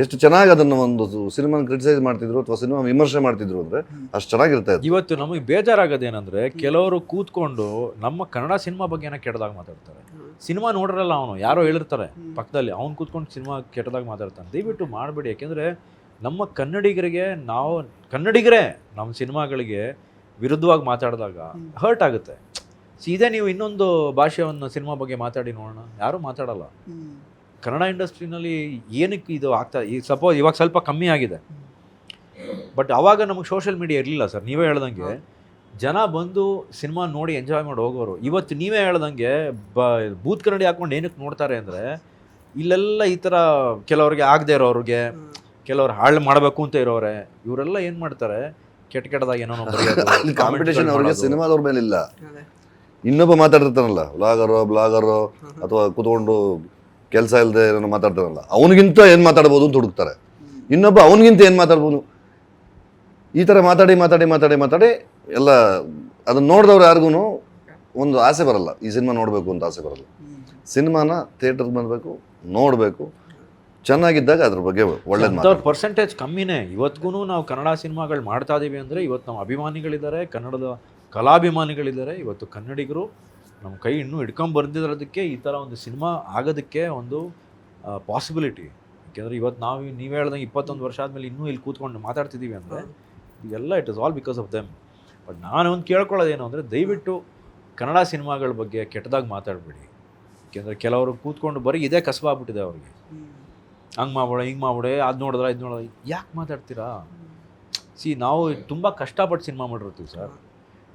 Speaker 3: ಎಷ್ಟು ಚೆನ್ನಾಗಿ ಅದನ್ನು ಒಂದು ಸಿನಿಮಾ ಕ್ರಿಟಿಸೈಸ್ ಮಾಡ್ತಿದ್ರು ಅಥವಾ ಸಿನಿಮಾ ವಿಮರ್ಶೆ ಮಾಡ್ತಿದ್ರು ಅಂದ್ರೆ ಅಷ್ಟು ಚೆನ್ನಾಗಿರ್ತಾ ಇತ್ತು.
Speaker 2: ಇವತ್ತು ನಮಗೆ ಬೇಜಾರಾಗೋದೇನೆಂದ್ರೆ ಕೆಲವರು ಕೂತ್ಕೊಂಡು ನಮ್ಮ ಕನ್ನಡ ಸಿನಿಮಾ ಬಗ್ಗೆನ ಕೆಟ್ಟದಾಗ ಮಾತಾಡ್ತಾರೆ. ಸಿನಿಮಾ ನೋಡ್ರಲ್ಲ, ಅವನು ಯಾರೋ ಹೇಳಿರ್ತಾರೆ ಪಕ್ಕದಲ್ಲಿ, ಅವ್ನು ಕೂತ್ಕೊಂಡು ಸಿನಿಮಾ ಕೆಟ್ಟದಾಗ ಮಾತಾಡ್ತಾನೆ. ದಯವಿಟ್ಟು ಮಾಡಬೇಡಿ. ಯಾಕೆಂದರೆ ನಮ್ಮ ಕನ್ನಡಿಗರಿಗೆ ನಮ್ಮ ಸಿನಿಮಾಗಳಿಗೆ ವಿರುದ್ಧವಾಗಿ ಮಾತಾಡಿದಾಗ ಹರ್ಟ್ ಆಗುತ್ತೆ. ಸೀದಾ ನೀವು ಇನ್ನೊಂದು ಭಾಷೆಯನ್ನು ಸಿನಿಮಾ ಬಗ್ಗೆ ಮಾತಾಡಿ ನೋಡೋಣ, ಯಾರೂ ಮಾತಾಡಲ್ಲ. ಕನ್ನಡ ಇಂಡಸ್ಟ್ರಿನಲ್ಲಿ ಏನಕ್ಕೆ ಇದು ಆಗ್ತಾ, ಈಗ ಸಪೋಸ್ ಇವಾಗ ಸ್ವಲ್ಪ ಕಮ್ಮಿ ಆಗಿದೆ, ಬಟ್ ಅವಾಗ ನಮಗೆ ಸೋಷಿಯಲ್ ಮೀಡಿಯಾ ಇರಲಿಲ್ಲ ಸರ್. ನೀವೇ ಹೇಳ್ದಂಗೆ ಜನ ಬಂದು ಸಿನಿಮಾ ನೋಡಿ ಎಂಜಾಯ್ ಮಾಡಿ ಹೋಗೋರು. ಇವತ್ತು ನೀವೇ ಹೇಳ್ದಂಗೆ ಬೂತ್ ಕನ್ನಡಿ ಹಾಕೊಂಡು ಏನಕ್ಕೆ ನೋಡ್ತಾರೆ ಅಂದರೆ, ಇಲ್ಲೆಲ್ಲ ಈ ಥರ ಕೆಲವ್ರಿಗೆ ಆಗದೆ ಇರೋರಿಗೆ, ಕೆಲವ್ರು ಹಾಳು ಮಾಡಬೇಕು ಅಂತ ಇರೋರೆ, ಇವರೆಲ್ಲ ಏನು ಮಾಡ್ತಾರೆ, ಕೆಟ್ಟದಾಗಿ ಏನೋ
Speaker 3: ಕಾಂಪಿಟೇಷನ್ ಅವ್ರಿಗೆ ಸಿನಿಮಾದವ್ರ ಮೇಲೆ ಇಲ್ಲ. ಇನ್ನೊಬ್ಬ ಮಾತಾಡಿರ್ತಾನಲ್ಲ, ಬ್ಲಾಗರು ಅಥವಾ ಕೂತ್ಕೊಂಡು ಕೆಲಸ ಇಲ್ಲದೆ ಏನೋ ಮಾತಾಡ್ತಾರಲ್ಲ, ಅವನಿಗಿಂತ ಏನು ಮಾತಾಡ್ಬೋದು ಅಂತ ಹುಡುಕ್ತಾರೆ. ಇನ್ನೊಬ್ಬ ಅವನಿಗಿಂತ ಏನು ಮಾತಾಡ್ಬೋದು, ಈ ಥರ ಮಾತಾಡಿ ಎಲ್ಲ ಅದನ್ನ ನೋಡಿದವ್ರು ಯಾರಿಗೂ ಒಂದು ಆಸೆ ಬರಲ್ಲ, ಈ ಸಿನಿಮಾ ನೋಡಬೇಕು ಅಂತ ಆಸೆ ಬರಲ್ಲ. ಸಿನಿಮಾನ ಥಿಯೇಟರ್ಗೆ ಬಂದಬೇಕು, ನೋಡಬೇಕು, ಚೆನ್ನಾಗಿದ್ದಾಗ ಅದ್ರ ಬಗ್ಗೆ ಒಳ್ಳೇದು.
Speaker 2: ಪರ್ಸೆಂಟೇಜ್ ಕಮ್ಮಿನೇ. ಇವತ್ತಿಗೂ ನಾವು ಕನ್ನಡ ಸಿನಿಮಾಗಳು ಮಾಡ್ತಾ ಇದೀವಿ ಅಂದರೆ ಇವತ್ತು ನಮ್ಮ ಅಭಿಮಾನಿಗಳಿದ್ದಾರೆ, ಕನ್ನಡದ ಕಲಾಭಿಮಾನಿಗಳಿದ್ದಾರೆ. ಇವತ್ತು ಕನ್ನಡಿಗರು ನಮ್ಮ ಕೈ ಇನ್ನೂ ಹಿಡ್ಕೊಂಡು ಬರ್ದಿರೋದಕ್ಕೆ ಈ ಥರ ಒಂದು ಸಿನಿಮಾ ಆಗೋದಕ್ಕೆ ಒಂದು ಪಾಸಿಬಿಲಿಟಿ. ಯಾಕೆಂದರೆ ಇವತ್ತು ನೀವು ಹೇಳ್ದಂಗೆ 21 ವರ್ಷ ಆದಮೇಲೆ ಇನ್ನೂ ಇಲ್ಲಿ ಕೂತ್ಕೊಂಡು ಮಾತಾಡ್ತಿದ್ದೀವಿ ಅಂದರೆ ಇದೆಲ್ಲ it is all because of them. But ನಾನು ಒಂದು ಕೇಳ್ಕೊಳ್ಳೋದೇನು ಅಂದರೆ, ದಯವಿಟ್ಟು ಕನ್ನಡ ಸಿನಿಮಾಗಳ ಬಗ್ಗೆ ಕೆಟ್ಟದಾಗಿ ಮಾತಾಡಬೇಡಿ. ಯಾಕೆಂದರೆ ಕೆಲವರು ಕೂತ್ಕೊಂಡು ಬರೀ ಇದೇ ಕಸಬಾಗ್ಬಿಟ್ಟಿದೆ ಅವ್ರಿಗೆ. ಹಂಗೆ ಮಾಡ್ಬೇಡ, ಹಿಂಗೆ ಮಾಡ್ಬೇಡ, ಅದು ನೋಡಿದ್ರೆ ಇದು ನೋಡಿದ್ರೆ ಯಾಕೆ ಮಾತಾಡ್ತೀರಾ? ನಾವು ತುಂಬ ಕಷ್ಟಪಟ್ಟು ಸಿನಿಮಾ ಮಾಡಿರ್ತೀವಿ ಸರ್.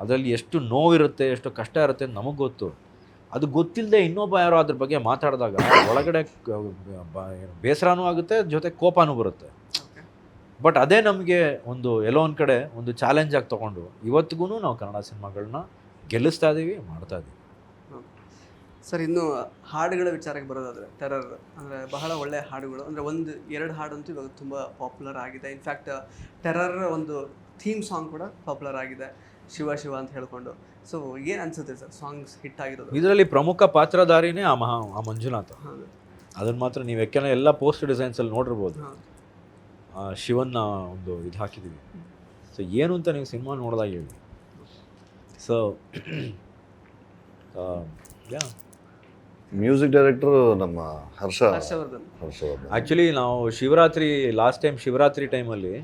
Speaker 2: ಅದರಲ್ಲಿ ಎಷ್ಟು ನೋವಿರುತ್ತೆ, ಎಷ್ಟು ಕಷ್ಟ ಇರುತ್ತೆ ಅಂತ ನಮಗೆ ಗೊತ್ತು. ಅದು ಗೊತ್ತಿಲ್ಲದೆ ಇನ್ನೊಬ್ಬ ಯಾರೋ ಅದ್ರ ಬಗ್ಗೆ ಮಾತಾಡಿದಾಗ ಒಳಗಡೆ ಬೇಸರನೂ ಆಗುತ್ತೆ, ಜೊತೆ ಕೋಪನೂ ಬರುತ್ತೆ. ಬಟ್ ಅದೇ ನಮಗೆ ಒಂದು ಎಲ್ಲೋ ಒಂದು ಕಡೆ ಒಂದು ಚಾಲೆಂಜ್ ಆಗಿ ತೊಗೊಂಡು ಇವತ್ತಿಗೂ ನಾವು ಕನ್ನಡ ಸಿನಿಮಾಗಳನ್ನ ಗೆಲ್ಲಿಸ್ತಾ ಇದ್ದೀವಿ, ಮಾಡ್ತಾ ಇದ್ದೀವಿ.
Speaker 1: ಸರ್, ಇನ್ನು ಹಾಡುಗಳ ವಿಚಾರಕ್ಕೆ ಬರೋದಾದರೆ, ಟೆರರ್ ಅಂದರೆ ಬಹಳ ಒಳ್ಳೆಯ ಹಾಡುಗಳು. ಅಂದರೆ 1-2 ಹಾಡಂತೂ ಇವಾಗ ತುಂಬ ಪಾಪ್ಯುಲರ್ ಆಗಿದೆ. ಇನ್ಫ್ಯಾಕ್ಟ್ ಟೆರರ್ ಒಂದು ಥೀಮ್ ಸಾಂಗ್ ಕೂಡ ಪಾಪ್ಯುಲರ್ ಆಗಿದೆ, ಶಿವ ಶಿವ ಅಂತ ಹೇಳ್ಕೊಂಡು. ಸೊ ಏನು ಅನಿಸುತ್ತೆ ಸರ್ ಸಾಂಗ್ಸ್ ಹಿಟ್ ಆಗಿರೋದು?
Speaker 2: ಇದರಲ್ಲಿ ಪ್ರಮುಖ ಪಾತ್ರಧಾರಿನೇ ಆ ಮಂಜುನಾಥ. ಅದನ್ನು ಮಾತ್ರ ನೀವು ಯಾಕೆಂದರೆ ಎಲ್ಲ ಪೋಸ್ಟ್ ಡಿಸೈನ್ಸಲ್ಲಿ ನೋಡಿರ್ಬೋದು, ಶಿವನ್ನ ಒಂದು ಇದು ಹಾಕಿದ್ದೀವಿ. ಸೊ ಏನು ಅಂತ ನೀವು ಸಿನಿಮಾ ನೋಡಿದಾಗ ಹೇಳಿ. ಸೊ
Speaker 3: ಮ್ಯೂಸಿಕ್ ಡೈರೆಕ್ಟರ್ ನಮ್ಮ
Speaker 1: ಹರ್ಷವರ್ಧನ್.
Speaker 2: ಆ್ಯಕ್ಚುಲಿ ನಾವು ಲಾಸ್ಟ್ ಟೈಮ್ ಶಿವರಾತ್ರಿ ಟೈಮಲ್ಲಿ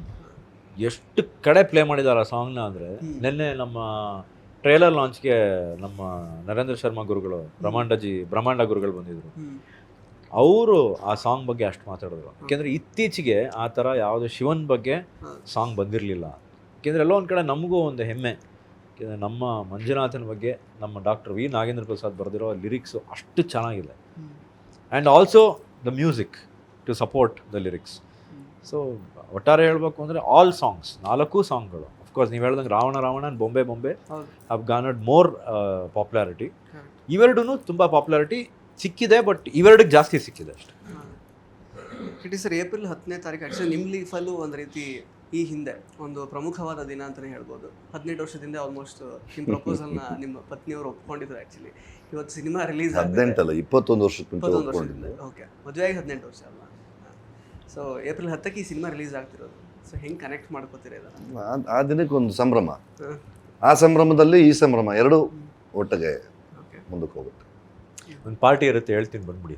Speaker 2: ಎಷ್ಟು ಕಡೆ ಪ್ಲೇ ಮಾಡಿದ್ದಾರೆ ಆ ಸಾಂಗ್ನ ಅಂದರೆ, ನಿನ್ನೆ ನಮ್ಮ ಟ್ರೇಲರ್ ಲಾಂಚ್ಗೆ ನಮ್ಮ ನರೇಂದ್ರ ಶರ್ಮಾ ಗುರುಗಳು, ಬ್ರಹ್ಮಾಂಡ ಗುರುಗಳು ಬಂದಿದ್ರು. ಅವರು ಆ ಸಾಂಗ್ ಬಗ್ಗೆ ಅಷ್ಟು ಮಾತಾಡಿದ್ರು. ಯಾಕೆಂದರೆ ಇತ್ತೀಚೆಗೆ ಆ ಥರ ಯಾವುದೇ ಶಿವನ್ ಬಗ್ಗೆ ಸಾಂಗ್ ಬಂದಿರಲಿಲ್ಲ. ಯಾಕೆಂದರೆ ಎಲ್ಲೋ ಒಂದು ಕಡೆ ನಮಗೂ ಒಂದು ಹೆಮ್ಮೆ. ಯಾಕೆಂದರೆ ನಮ್ಮ ಮಂಜುನಾಥನ ಬಗ್ಗೆ ನಮ್ಮ ಡಾಕ್ಟರ್ ವಿ ನಾಗೇಂದ್ರ ಪ್ರಸಾದ್ ಬರೆದಿರೋ ಲಿರಿಕ್ಸು ಅಷ್ಟು ಚೆನ್ನಾಗಿದೆ. And also the music to support the lyrics. So ಒಟ್ಟಾರೆ ಹೇಳಬೇಕು ಅಂದರೆ ಆಲ್ ಸಾಂಗ್ಸ್, 4 ಸಾಂಗ್ಗಳು, ಅಫ್ಕೋರ್ಸ್ ನೀವು ಹೇಳ್ದಂಗೆ Ravana and Bombe have garnered more popularity. ಇವೆರಡೂ ತುಂಬ ಪಾಪ್ಯುಲಾರಿಟಿ ಸಿಕ್ಕಿದೆ, ಬಟ್ ಇವೆರಡಿಗೆ ಜಾಸ್ತಿ ಸಿಕ್ಕಿದೆ ಅಷ್ಟೇ.
Speaker 1: ಇಟ್ ಈಸ್ ಸರ್ ಏಪ್ರಿಲ್ 10ನೇ ತಾರೀಕು. ಆ್ಯಕ್ಚುಲಿ ನಿಮ್ಮ ಲೀಫಲ್ಲೂ ಒಂದು ರೀತಿ ಈ ಹಿಂದೆ ಒಂದು ಪ್ರಮುಖವಾದ ದಿನ ಅಂತಲೇ ಹೇಳ್ಬೋದು. 18 ವರ್ಷದಿಂದ ಆಲ್ಮೋಸ್ಟ್ ನಿಮ್ಮ ಪ್ರಪೋಸಲ್ನ ನಿಮ್ಮ ಪತ್ನಿಯವರು ಒಪ್ಕೊಂಡಿದ್ರು. ಆ್ಯಕ್ಚುಲಿ ಇವತ್ತು ಸಿನಿಮಾ ರಿಲೀಸ್
Speaker 3: 18 ಅಲ್ಲ 21 ವರ್ಷದಿಂದ.
Speaker 1: ಓಕೆ, ಮದುವೆಯಾಗಿ 18 ವರ್ಷ ಅಲ್ಲ. ಸೊ ಏಪ್ರಿಲ್ 10ಕ್ಕೆ ಈ ಸಿನಿಮಾ ರಿಲೀಸ್ ಆಗ್ತಿರೋದು. ಸೊ ಹೆಂಗೆ ಕನೆಕ್ಟ್ ಮಾಡ್ಕೋತೀರ ಇದನ್ನು?
Speaker 3: ಆ ದಿನಕ್ಕೆ ಒಂದು ಸಂಭ್ರಮ, ಆ ಸಂಭ್ರಮದಲ್ಲಿ ಈ ಸಂಭ್ರಮ ಎರಡೂ ಒಟ್ಟಿಗೆ ಮುಂದಕ್ಕೆ ಹೋಗುತ್ತೆ.
Speaker 2: ಒಂದು ಪಾರ್ಟಿ ಇರುತ್ತೆ, ಹೇಳ್ತೀನಿ ಬಂದ್ಬಿಡಿ.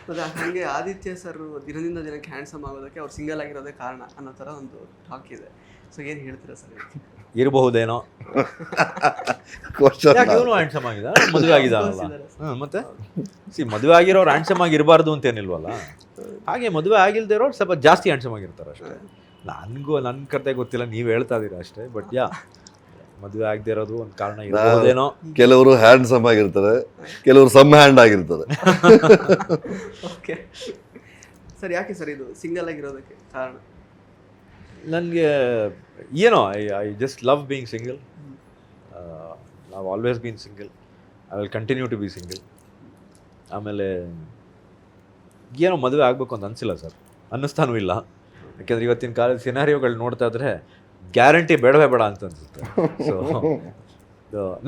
Speaker 1: ಮತ್ತು ಹಾಗೆ ಆದಿತ್ಯ ಸರ್ ದಿನದಿಂದ ದಿನಕ್ಕೆ ಹ್ಯಾಂಡ್ಸಮ್ ಆಗೋದಕ್ಕೆ ಅವ್ರು ಸಿಂಗಲ್ ಆಗಿರೋದೇ ಕಾರಣ ಅನ್ನೋ ಥರ ಒಂದು ಟಾಕ್ ಇದೆ. ಸೊ ಏನು ಹೇಳ್ತೀರಾ ಸರ್?
Speaker 2: ಇರಬಹುದೇನೋ. ಇವನು ಹ್ಯಾಂಡ್ಸಮ್ ಆಗಿದ, ಮದುವೆ ಆಗಿದಾನಲ್ಲ. ಮತ್ತೆ ಮದುವೆ ಆಗಿರೋರು ಹ್ಯಾಂಡ್ಸಮ್ ಆಗಿ ಇರಬಾರ್ದು ಅಂತೇನಿಲ್ವಲ್ಲ. ಹಾಗೆ ಮದುವೆ ಆಗಿಲ್ದೇ ಇರೋರು ಸ್ವಲ್ಪ ಜಾಸ್ತಿ ಹ್ಯಾಂಡ್ಸಮ್ ಆಗಿರ್ತಾರೆ ಅಷ್ಟೇ. ನನ್ನ ಕತೆ ಗೊತ್ತಿಲ್ಲ, ನೀವು ಹೇಳ್ತಾ ಇದ್ದೀರಾ ಅಷ್ಟೇ. ಬಟ್ ಮದುವೆ ಆಗದೆ ಇರೋದು ಒಂದು ಕಾರಣ ಇರಬಹುದೇನೋ.
Speaker 3: ಕೆಲವರು ಹ್ಯಾಂಡ್ಸಮ್ ಆಗಿರ್ತಾರೆ, ಕೆಲವರು ಸಮ್ ಹ್ಯಾಂಡ್ ಆಗಿರ್ತಾರೆ.
Speaker 1: ಓಕೆ ಸರ್ ಯಾಕೆ ಸರ್ ಇದು ಸಿಂಗಲ್ ಆಗಿರೋದಕ್ಕೆ ಕಾರಣ?
Speaker 2: ನನಗೆ ಏನೋ I just love being single. ನಾವು always been single. I will continue to be single. ಆಮೇಲೆ ಏನೋ ಮದುವೆ ಆಗಬೇಕು ಅಂತ ಅನಿಸಿಲ್ಲ ಸರ್, ಅನ್ನಿಸ್ತಾನೂ ಇಲ್ಲ. ಯಾಕೆಂದರೆ ಇವತ್ತಿನ ಕಾಲದ ಸಿನಾರಿಯೋಗಳು ನೋಡ್ತಾ ಇದ್ರೆ ಗ್ಯಾರಂಟಿ ಬೇಡವೇ ಬೇಡ ಅಂತ ಅನಿಸುತ್ತೆ. ಸೊ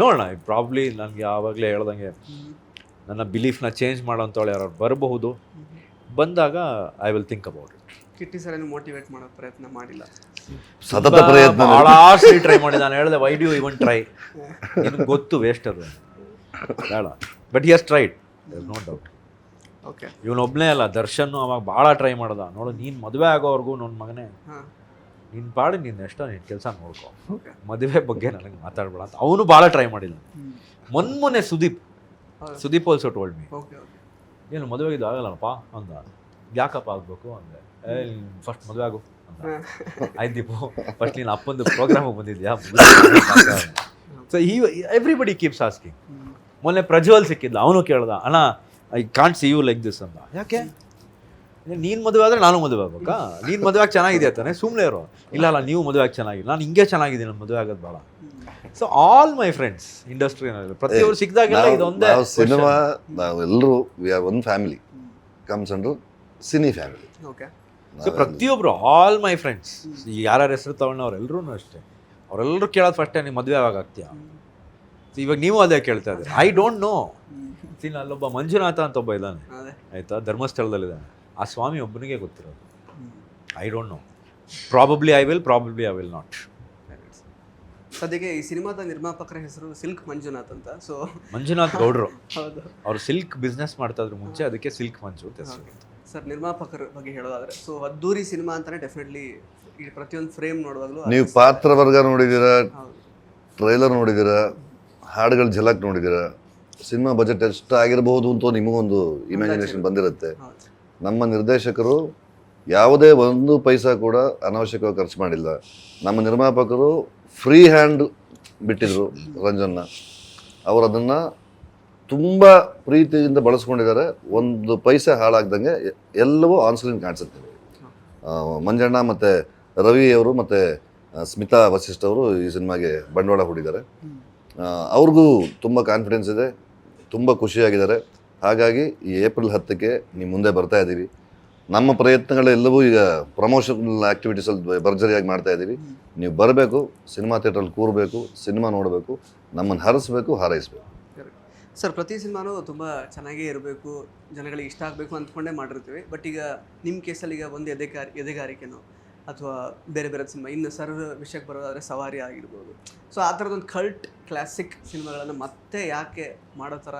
Speaker 2: ನೋಡೋಣ, ಪ್ರಾಬ್ಲಿ ನನಗೆ ಆವಾಗಲೇ ಹೇಳ್ದಂಗೆ ನನ್ನ ಬಿಲೀಫ್ನ ಚೇಂಜ್ ಮಾಡೋಂಥವಳು ಯಾರು ಬರಬಹುದು. ಬಂದಾಗ I will think about it.
Speaker 1: Kitty sir ಏನು ಮೋಟಿವೇಟ್ ಮಾಡೋ ಪ್ರಯತ್ನ ಮಾಡಿಲ್ಲ?
Speaker 3: ಸತತ ಪ್ರಯತ್ನ
Speaker 2: ಭಾಳಷ್ಟು ಟ್ರೈ ಮಾಡಿ. ನಾನು ಹೇಳಿದೆ ವೈ ಡು ಇವನ್ ಟ್ರೈ, ನಿಮ್ಗೆ ಗೊತ್ತು ವೇಸ್ಟ್ ಅದು ಬೇಡ. But he has tried, there no doubt.
Speaker 1: Okay,
Speaker 2: ಇವನೊಬ್ಬನೇ ಅಲ್ಲ, ದರ್ಶನ್ ಅವಾಗ ಭಾಳ ಟ್ರೈ ಮಾಡ್ದ. ನೋಡು, ನೀನು ಮದುವೆ ಆಗೋವರೆಗೂ ನನ್ನ ಮಗನೇ
Speaker 1: ಹಾಂ
Speaker 2: ನಿನ್ನ ಪಾಡಿ ನೀನು ಎಷ್ಟೋ ನಿನ್ನ ಕೆಲಸ ನೋಡ್ಕೊ,
Speaker 1: ಓಕೆ,
Speaker 2: ಮದುವೆ ಬಗ್ಗೆ ನನಗೆ ಮಾತಾಡ್ಬೇಡ ಅಂತ ಅವನು ಭಾಳ ಟ್ರೈ ಮಾಡಿಲ್ಲ. ಮೊನ್ನೆ Sudeep also told me,
Speaker 1: okay okay,
Speaker 2: ಏನು ಮದುವೆ ಇದು ಆಗಲ್ಲಪ್ಪ ಅಂದ. ಯಾಕಪ್ಪ ಆಗಬೇಕು ಅಂದೆ. ಫಸ್ಟ್ ಮದುವೆ ಆಗು ಅಂತ. ಆಯ್ತು ದೀಪು, ಫಸ್ಟ್ ನೀನು ಅಪ್ಪಂದು ಪ್ರೋಗ್ರಾಮಿಗೆ ಬಂದಿದ್ಯಾ? So everybody keeps asking. ಮೊನ್ನೆ ಪ್ರಜ್ವಲ್ ಸಿಕ್ಕಿದ್ದ, ಅವನು ಕೇಳ್ದ, ಅಣ್ಣ I can't see you like this ಅಂತ. ಯಾಕೆ? ನೀನು ಮದುವೆ ಆದರೆ ನಾನು ಮದುವೆ ಆಗ್ಬೇಕಾ? ನೀನು ಮದುವೆ ಆಗಿ ಚೆನ್ನಾಗಿದೆ ತಾನೆ, ಸುಮ್ಮನೆ ಇರೋ. ಇಲ್ಲ ನೀವು ಮದುವೆ ಆಗಿ ಚೆನ್ನಾಗಿಲ್ಲ, ನಾನು ಹಿಂಗೆ ಚೆನ್ನಾಗಿದ್ದೀನಿ, ನಾನು ಮದುವೆ ಆಗೋದು ಭಾಳ. ಸೊ ಆಲ್ ಮೈ ಫ್ರೆಂಡ್ಸ್ ಇಂಡಸ್ಟ್ರಿನಲ್ಲಿ ಪ್ರತಿಯೊಬ್ಬರು ಸಿಕ್ಕಿದಾಗೆಲ್ಲ ಇದೊಂದೇ
Speaker 3: ಸಿನಿಮಾ, ನಾವೆಲ್ಲರೂ we are one family, comes under cine family.
Speaker 1: Okay.
Speaker 2: So ಪ್ರತಿಯೊಬ್ಬರು ಆಲ್ ಮೈ ಫ್ರೆಂಡ್ಸ್ ಯಾರ್ಯಾರ ಹೆಸರು ತಗೊಂಡವ್ರೆಲ್ಲರೂ ಅಷ್ಟೇ. ಅವರೆಲ್ಲರೂ ಕೇಳೋದು ಫಸ್ಟೇ, ನೀವು ಮದುವೆ ಯಾವಾಗ ಆಗ್ತೀಯಾ? ಇವಾಗ ನೀವು ಅದೇ ಕೇಳ್ತಾ ಇದ್ದೀರಿ. I don't know. ಅಲ್ಲೊಬ್ಬ ಮಂಜುನಾಥ ಅಂತ ಒಬ್ಬ ಇದ್ದಾನೆ, ಆಯಿತಾ, ಧರ್ಮಸ್ಥಳದಲ್ಲಿದ್ದಾನೆ. ಆ ಸ್ವಾಮಿ ಒಬ್ಬನಿಗೆ ಗೊತ್ತಿರೋದು. I don't no. Probably I will not.
Speaker 1: ಸದ್ಯಕ್ಕೆ ಈ ಸಿನಿಮಾದ ನಿರ್ಮಾಪಕರ ಹೆಸರು ಸಿಲ್ಕ್ ಮಂಜುನಾಥ್ ಅಂತ. ಸೊ
Speaker 2: ಮಂಜುನಾಥ್ ಗೌಡ್ರು
Speaker 1: ಹೌದು,
Speaker 2: ಅವ್ರು ಸಿಲ್ಕ್ ಬಿಸ್ನೆಸ್ ಮಾಡ್ತಾ ಇದ್ರು ಮುಂಚೆ, ಅದಕ್ಕೆ ಸಿಲ್ಕ್ ಮಂಜು ಅಂತ ಹೆಸರು.
Speaker 1: ಸರ್ ನಿರ್ಮಾಪಕರ ಬಗ್ಗೆ ಹೇಳೋದಾದ್ರೆ, ಸೊ ಅದ್ದೂರಿ ಸಿನಿಮಾ ಅಂತಾನೆ ಡೆಫಿನೆಟ್ಲಿ ಈ ಪ್ರತಿಯೊಂದು ಫ್ರೇಮ್ ನೋಡುವಾಗಲೂ
Speaker 3: ನೀವು ಪಾತ್ರವರ್ಗ ನೋಡಿದ್ದೀರಾ,
Speaker 1: ಹೌದು,
Speaker 3: ಟ್ರೈಲರ್ ನೋಡಿದ್ದೀರಾ, ಹಾಡುಗಳ ಝಲಕ್ ನೋಡಿದ್ದೀರಾ, ಸಿನಿಮಾ ಬಜೆಟ್ ಎಷ್ಟು ಆಗಿರಬಹುದು ಅಂತ ನಿಮಗೊಂದು ಇಮ್ಯಾಜಿನೇಷನ್ ಬಂದಿರುತ್ತೆ.
Speaker 1: ಹೌದು,
Speaker 3: ನಮ್ಮ ನಿರ್ದೇಶಕರು ಯಾವುದೇ ಒಂದು ಪೈಸಾ ಕೂಡ ಅನಾವಶ್ಯಕವಾಗಿ ಖರ್ಚು ಮಾಡಿಲ್ಲ. ನಮ್ಮ ನಿರ್ಮಾಪಕರು ಫ್ರೀ ಹ್ಯಾಂಡ್ ಬಿಟ್ಟಿದ್ರು ರಂಜನ್ನ. ಅವರು ಅದನ್ನು ತುಂಬ ಪ್ರೀತಿಯಿಂದ ಬಳಸ್ಕೊಂಡಿದ್ದಾರೆ. ಒಂದು ಪೈಸೆ ಹಾಳಾಗ್ದಂಗೆ ಎಲ್ಲವೂ ಆನ್ ಸ್ಕ್ರೀನ್ ಕಾಣಿಸುತ್ತೆ. ಮಂಜಣ್ಣ ಮತ್ತು ರವಿ ಅವರು ಮತ್ತು ಸ್ಮಿತಾ ವಸಿಷ್ಠ ಅವರು ಈ ಸಿನಿಮಾಗೆ ಬಂಡವಾಳ ಹೂಡಿದ್ದಾರೆ. ಅವ್ರಿಗೂ ತುಂಬ ಕಾನ್ಫಿಡೆನ್ಸ್ ಇದೆ, ತುಂಬ ಖುಷಿಯಾಗಿದ್ದಾರೆ. ಹಾಗಾಗಿ ಈ ಏಪ್ರಿಲ್ 10ಕ್ಕೆ ನೀವು ಮುಂದೆ ಬರ್ತಾ ಇದ್ದೀವಿ. ನಮ್ಮ ಪ್ರಯತ್ನಗಳೆಲ್ಲವೂ ಈಗ ಪ್ರಮೋಷನಲ್ ಆ್ಯಕ್ಟಿವಿಟೀಸಲ್ಲಿ ಭರ್ಜರಿಯಾಗಿ ಮಾಡ್ತಾ ಇದ್ದೀವಿ. ನೀವು ಬರಬೇಕು, ಸಿನಿಮಾ ಥಿಯೇಟ್ರಲ್ಲಿ ಕೂರಬೇಕು, ಸಿನಿಮಾ ನೋಡಬೇಕು, ನಮ್ಮನ್ನು ಹರಿಸ್ಬೇಕು, ಹಾರೈಸಬೇಕು.
Speaker 1: ಸರ್ ಪ್ರತಿ ಸಿನಿಮಾನೂ ತುಂಬ ಚೆನ್ನಾಗೇ ಇರಬೇಕು, ಜನಗಳಿಗೆ ಇಷ್ಟ ಆಗಬೇಕು ಅಂದ್ಕೊಂಡೇ ಮಾಡಿರ್ತೀವಿ. ಬಟ್ ಈಗ ನಿಮ್ಮ ಕೇಸಲ್ಲಿ ಈಗ ಒಂದು ಎದೆಗಾರಿಕೆನೋ ಅಥವಾ ಬೇರೆ ಬೇರೆ ಸಿನಿಮಾ, ಇನ್ನು ಸರ್ ವಿಷಯಕ್ಕೆ ಬರೋದಾದರೆ ಸವಾರಿ ಆಗಿರ್ಬೋದು. ಸೊ ಆ ಥರದೊಂದು ಕಲ್ಟ್ ಕ್ಲಾಸಿಕ್ ಸಿನಿಮಾಗಳನ್ನು ಮತ್ತೆ ಯಾಕೆ ಮಾಡೋ ಥರ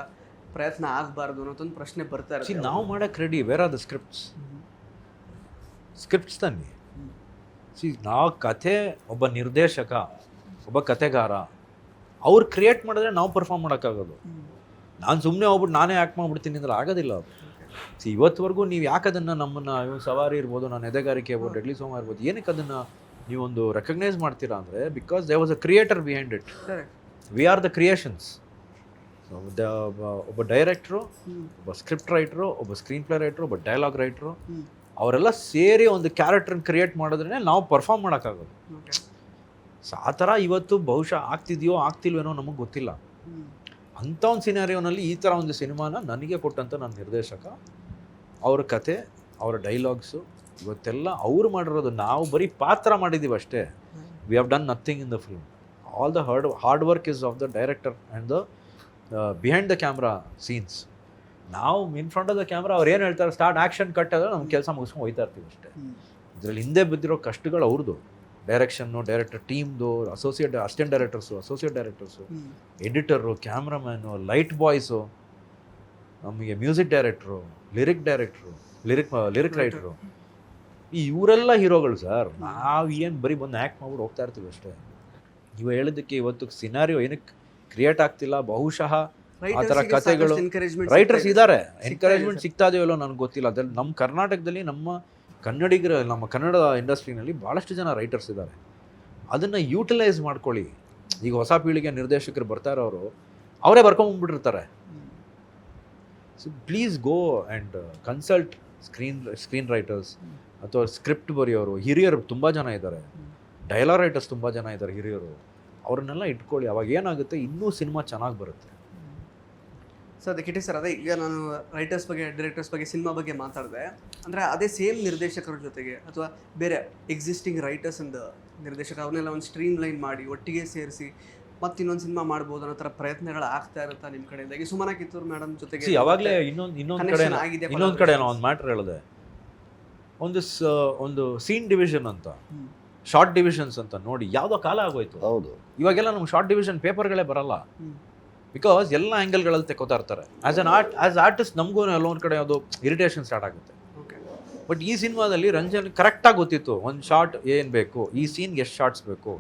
Speaker 1: ಪ್ರಯತ್ನ ಆಗಬಾರ್ದು ಅನ್ನೋದೊಂದು ಪ್ರಶ್ನೆ ಬರ್ತಾ ಇರುತ್ತೆ.
Speaker 2: ನಾವು ಮಾಡೋಕ್ಕೆ ready, where are the scripts ತಾನೆ. ನಾವು ಕಥೆ, ಒಬ್ಬ ನಿರ್ದೇಶಕ, ಒಬ್ಬ ಕಥೆಗಾರ, ಅವ್ರು ಕ್ರಿಯೇಟ್ ಮಾಡಿದ್ರೆ ನಾವು ಪರ್ಫಾರ್ಮ್ ಮಾಡೋಕ್ಕಾಗೋದು. ನಾನು ಸುಮ್ಮನೆ ಹೋಗ್ಬಿಟ್ಟು ನಾನೇ ಆ್ಯಕ್ಟ್ ಮಾಡಿಬಿಡ್ತೀನಿ ಅಂದ್ರೆ ಆಗೋದಿಲ್ಲ ಅದು. ಇವತ್ತುವರೆಗೂ ನೀವು ಯಾಕೆ ಅದನ್ನು ನಮ್ಮನ್ನು ಸವಾರಿ ಇರ್ಬೋದು, ನಾನು ಎದೆಗಾರಿಕೆ ಇರ್ಬೋದು, ಡೆಡ್ಲಿ ಸೋಮ ಇರ್ಬೋದು, ಏನಕ್ಕೆ ಅದನ್ನು ನೀವೊಂದು ರೆಕಗ್ನೈಸ್ ಮಾಡ್ತೀರಾ ಅಂದರೆ because they was a creator behind it. V are the creations. ಒಬ್ಬ ಡೈರೆಕ್ಟ್ರು, ಒಬ್ಬ ಸ್ಕ್ರಿಪ್ಟ್ ರೈಟ್ರು, ಒಬ್ಬ ಸ್ಕ್ರೀನ್ ಪ್ಲೇ ರೈಟ್ರು, ಒಬ್ಬ ಡೈಲಾಗ್ ರೈಟ್ರು, ಅವರೆಲ್ಲ ಸೇರಿ ಒಂದು ಕ್ಯಾರೆಕ್ಟರ್ನ ಕ್ರಿಯೇಟ್ ಮಾಡಿದ್ರೆ ನಾವು ಪರ್ಫಾರ್ಮ್ ಮಾಡೋಕ್ಕಾಗೋದು. ಸೊ ಆ ಥರ ಇವತ್ತು ಬಹುಶಃ ಆಗ್ತಿದೆಯೋ ಆಗ್ತಿಲ್ವೇನೋ ನಮಗೆ ಗೊತ್ತಿಲ್ಲ. ಅಂಥ ಒಂದು ಸಿನಾರಿಯೋನಲ್ಲಿ ಈ ಥರ ಒಂದು ಸಿನಿಮಾನ ನನಗೆ ಕೊಟ್ಟಂಥ ನನ್ನ ನಿರ್ದೇಶಕ, ಅವ್ರ ಕತೆ, ಅವರ ಡೈಲಾಗ್ಸು, ಇವತ್ತೆಲ್ಲ ಅವ್ರು ಮಾಡಿರೋದು. ನಾವು ಬರೀ ಪಾತ್ರ ಮಾಡಿದ್ದೀವಿ ಅಷ್ಟೇ. We have done nothing in the film. All the hard work is of the director and the behind the camera scenes. ನಾವು in front of the camera ಅವ್ರು ಏನು ಹೇಳ್ತಾರೆ, ಸ್ಟಾರ್ಟ್ ಆ್ಯಕ್ಷನ್ ಕಟ್ ಆದರೆ ನಮ್ಮ ಕೆಲಸ ಮುಗಿಸ್ಕೊಂಡು ಹೋಗ್ತಾ ಇರ್ತೀವಿ ಅಷ್ಟೇ. ಇದರಲ್ಲಿ ಹಿಂದೆ ಬಿದ್ದಿರೋ ಕಷ್ಟಗಳು ಅವ್ರದ್ದು, ಡೈರೆಕ್ಷನ್ನು, ಡೈರೆಕ್ಟರ್ ಟೀಮ್ದು, assistant directors, associate directors, editor, cameraman, light boys, ನಮಗೆ ಮ್ಯೂಸಿಕ್ ಡೈರೆಕ್ಟ್ರು, ಲಿರಿಕ್ ರೈಟ್ರು, ಇವರೆಲ್ಲ ಹೀರೋಗಳು ಸರ್. ನಾವು ಏನು ಬರೀ ಬಂದು ಆ್ಯಕ್ಟ್ ಮಾಡ್ಬಿಟ್ಟು ಹೋಗ್ತಾ ಇರ್ತೀವಿ ಅಷ್ಟೇ. ನೀವು ಹೇಳಿದ್ದಕ್ಕೆ ಇವತ್ತು ಸಿನಾರಿಯೋ ಏನಕ್ಕೆ ಕ್ರಿಯೇಟ್ ಆಗ್ತಿಲ್ಲ, ಬಹುಶಃ ಆ ಥರ ಕಥೆಗಳು ರೈಟರ್ಸ್ ಇದ್ದಾರೆ, ಎನ್ಕರೇಜ್ಮೆಂಟ್ ಸಿಗ್ತಾ ಇದೆಯಲ್ಲೋ ನನಗೆ ಗೊತ್ತಿಲ್ಲ. ಅದ್ರಲ್ಲಿ ನಮ್ಮ ಕರ್ನಾಟಕದಲ್ಲಿ, ನಮ್ಮ ನಮ್ಮ ಕನ್ನಡ ಇಂಡಸ್ಟ್ರಿನಲ್ಲಿ ಭಾಳಷ್ಟು ಜನ ರೈಟರ್ಸ್ ಇದ್ದಾರೆ. ಅದನ್ನು ಯೂಟಿಲೈಸ್ ಮಾಡ್ಕೊಳ್ಳಿ. ಈಗ ಹೊಸ ಪೀಳಿಗೆ ನಿರ್ದೇಶಕರು ಬರ್ತಾ ಇರೋರು ಅವರೇ ಬರ್ಕೊಂಡ್ಬಿಟ್ಟಿರ್ತಾರೆ. So please go and consult screen writers ಅಥವಾ ಸ್ಕ್ರಿಪ್ಟ್ ಬರೆಯೋರು ಹಿರಿಯರು ತುಂಬ ಜನ ಇದ್ದಾರೆ, ಡೈಲಾಗ್ ರೈಟರ್ಸ್ ತುಂಬ ಜನ ಇದ್ದಾರೆ ಹಿರಿಯರು. ಅವ್ರನ್ನೆಲ್ಲ ಇಟ್ಕೊಳ್ಳಿ, ಅವಾಗ ಏನಾಗುತ್ತೆ ಇನ್ನೂ ಸಿನಿಮಾ ಚೆನ್ನಾಗಿ ಬರುತ್ತೆ.
Speaker 1: ಸರ್ ಅದೇ ಕಿಟಿ ಸರ್, ಅದೇ ಈಗ ನಾನು ರೈಟರ್ಸ್ ಬಗ್ಗೆ ಡೈರೆಕ್ಟರ್ಸ್ ಬಗ್ಗೆ ಸಿನಿಮಾ ಬಗ್ಗೆ ಮಾತಾಡಿದೆ ಅಂದರೆ ಅದೇ ಸೇಮ್ ನಿರ್ದೇಶಕರ ಜೊತೆಗೆ ಅಥವಾ ಬೇರೆ ಎಕ್ಸಿಸ್ಟಿಂಗ್ ರೈಟರ್ಸ್ ಅಂಡ್ ನಿರ್ದೇಶಕರು ಅವ್ರನ್ನೆಲ್ಲ ಒಂದು ಸ್ಟ್ರೀಮ್ ಲೈನ್ ಮಾಡಿ ಒಟ್ಟಿಗೆ ಸೇರಿಸಿ ಮತ್ತೆ ಇನ್ನೊಂದು ಸಿನಿಮಾ ಮಾಡ್ಬೋದು ಅನ್ನೋ ಥರ ಪ್ರಯತ್ನಗಳು ಆಗ್ತಾ ಇರುತ್ತಾ ನಿಮ್ಮ ಕಡೆಯಿಂದ? ಈಗ ಸುಮನಾ ಕಿತ್ತೂರು ಮೇಡಮ್ ಜೊತೆಗೆ
Speaker 2: ಯಾವಾಗಲೇ ಇನ್ನೊಂದು ಕಡೆ ನಾನು ಒಂದು ಮ್ಯಾಟ್ರ್ ಹೇಳಿದೆ, ಒಂದು ಸೀನ್ ಡಿವಿಷನ್ ಅಂತ, ಶಾರ್ಟ್ ಡಿವಿಷನ್ಸ್ ಅಂತ ನೋಡಿ ಯಾವುದೋ ಕಾಲ ಆಗೋಯ್ತು.
Speaker 3: ಹೌದು,
Speaker 2: ಇವಾಗೆಲ್ಲ ನಮ್ಗೆ ಶಾರ್ಟ್ ಡಿವಿಷನ್ ಪೇಪರ್ಗಳೇ ಬರಲ್ಲ, ಬಿಕಾಸ್ ಎಲ್ಲ ಆ್ಯಂಗಲ್ಗಳಲ್ಲಿ ತೆಕ್ಕೋತಾ ಇರ್ತಾರೆ. ಆಸ್ ಆರ್ಟಿಸ್ಟ್ ನಮಗೂ ಎಲ್ಲೊಂದು ಕಡೆ ಅದು ಇರಿಟೇಷನ್ ಸ್ಟಾರ್ಟ್ ಆಗುತ್ತೆ. ಬಟ್ ಈ ಸಿನಿಮಾದಲ್ಲಿ ರಂಜನ್ ಕರೆಕ್ಟಾಗಿ ಗೊತ್ತಿತ್ತು ಒಂದು ಶಾರ್ಟ್ ಏನು ಬೇಕು, ಈ ಸೀನ್ಗೆ ಎಷ್ಟು ಶಾರ್ಟ್ಸ್ ಬೇಕು,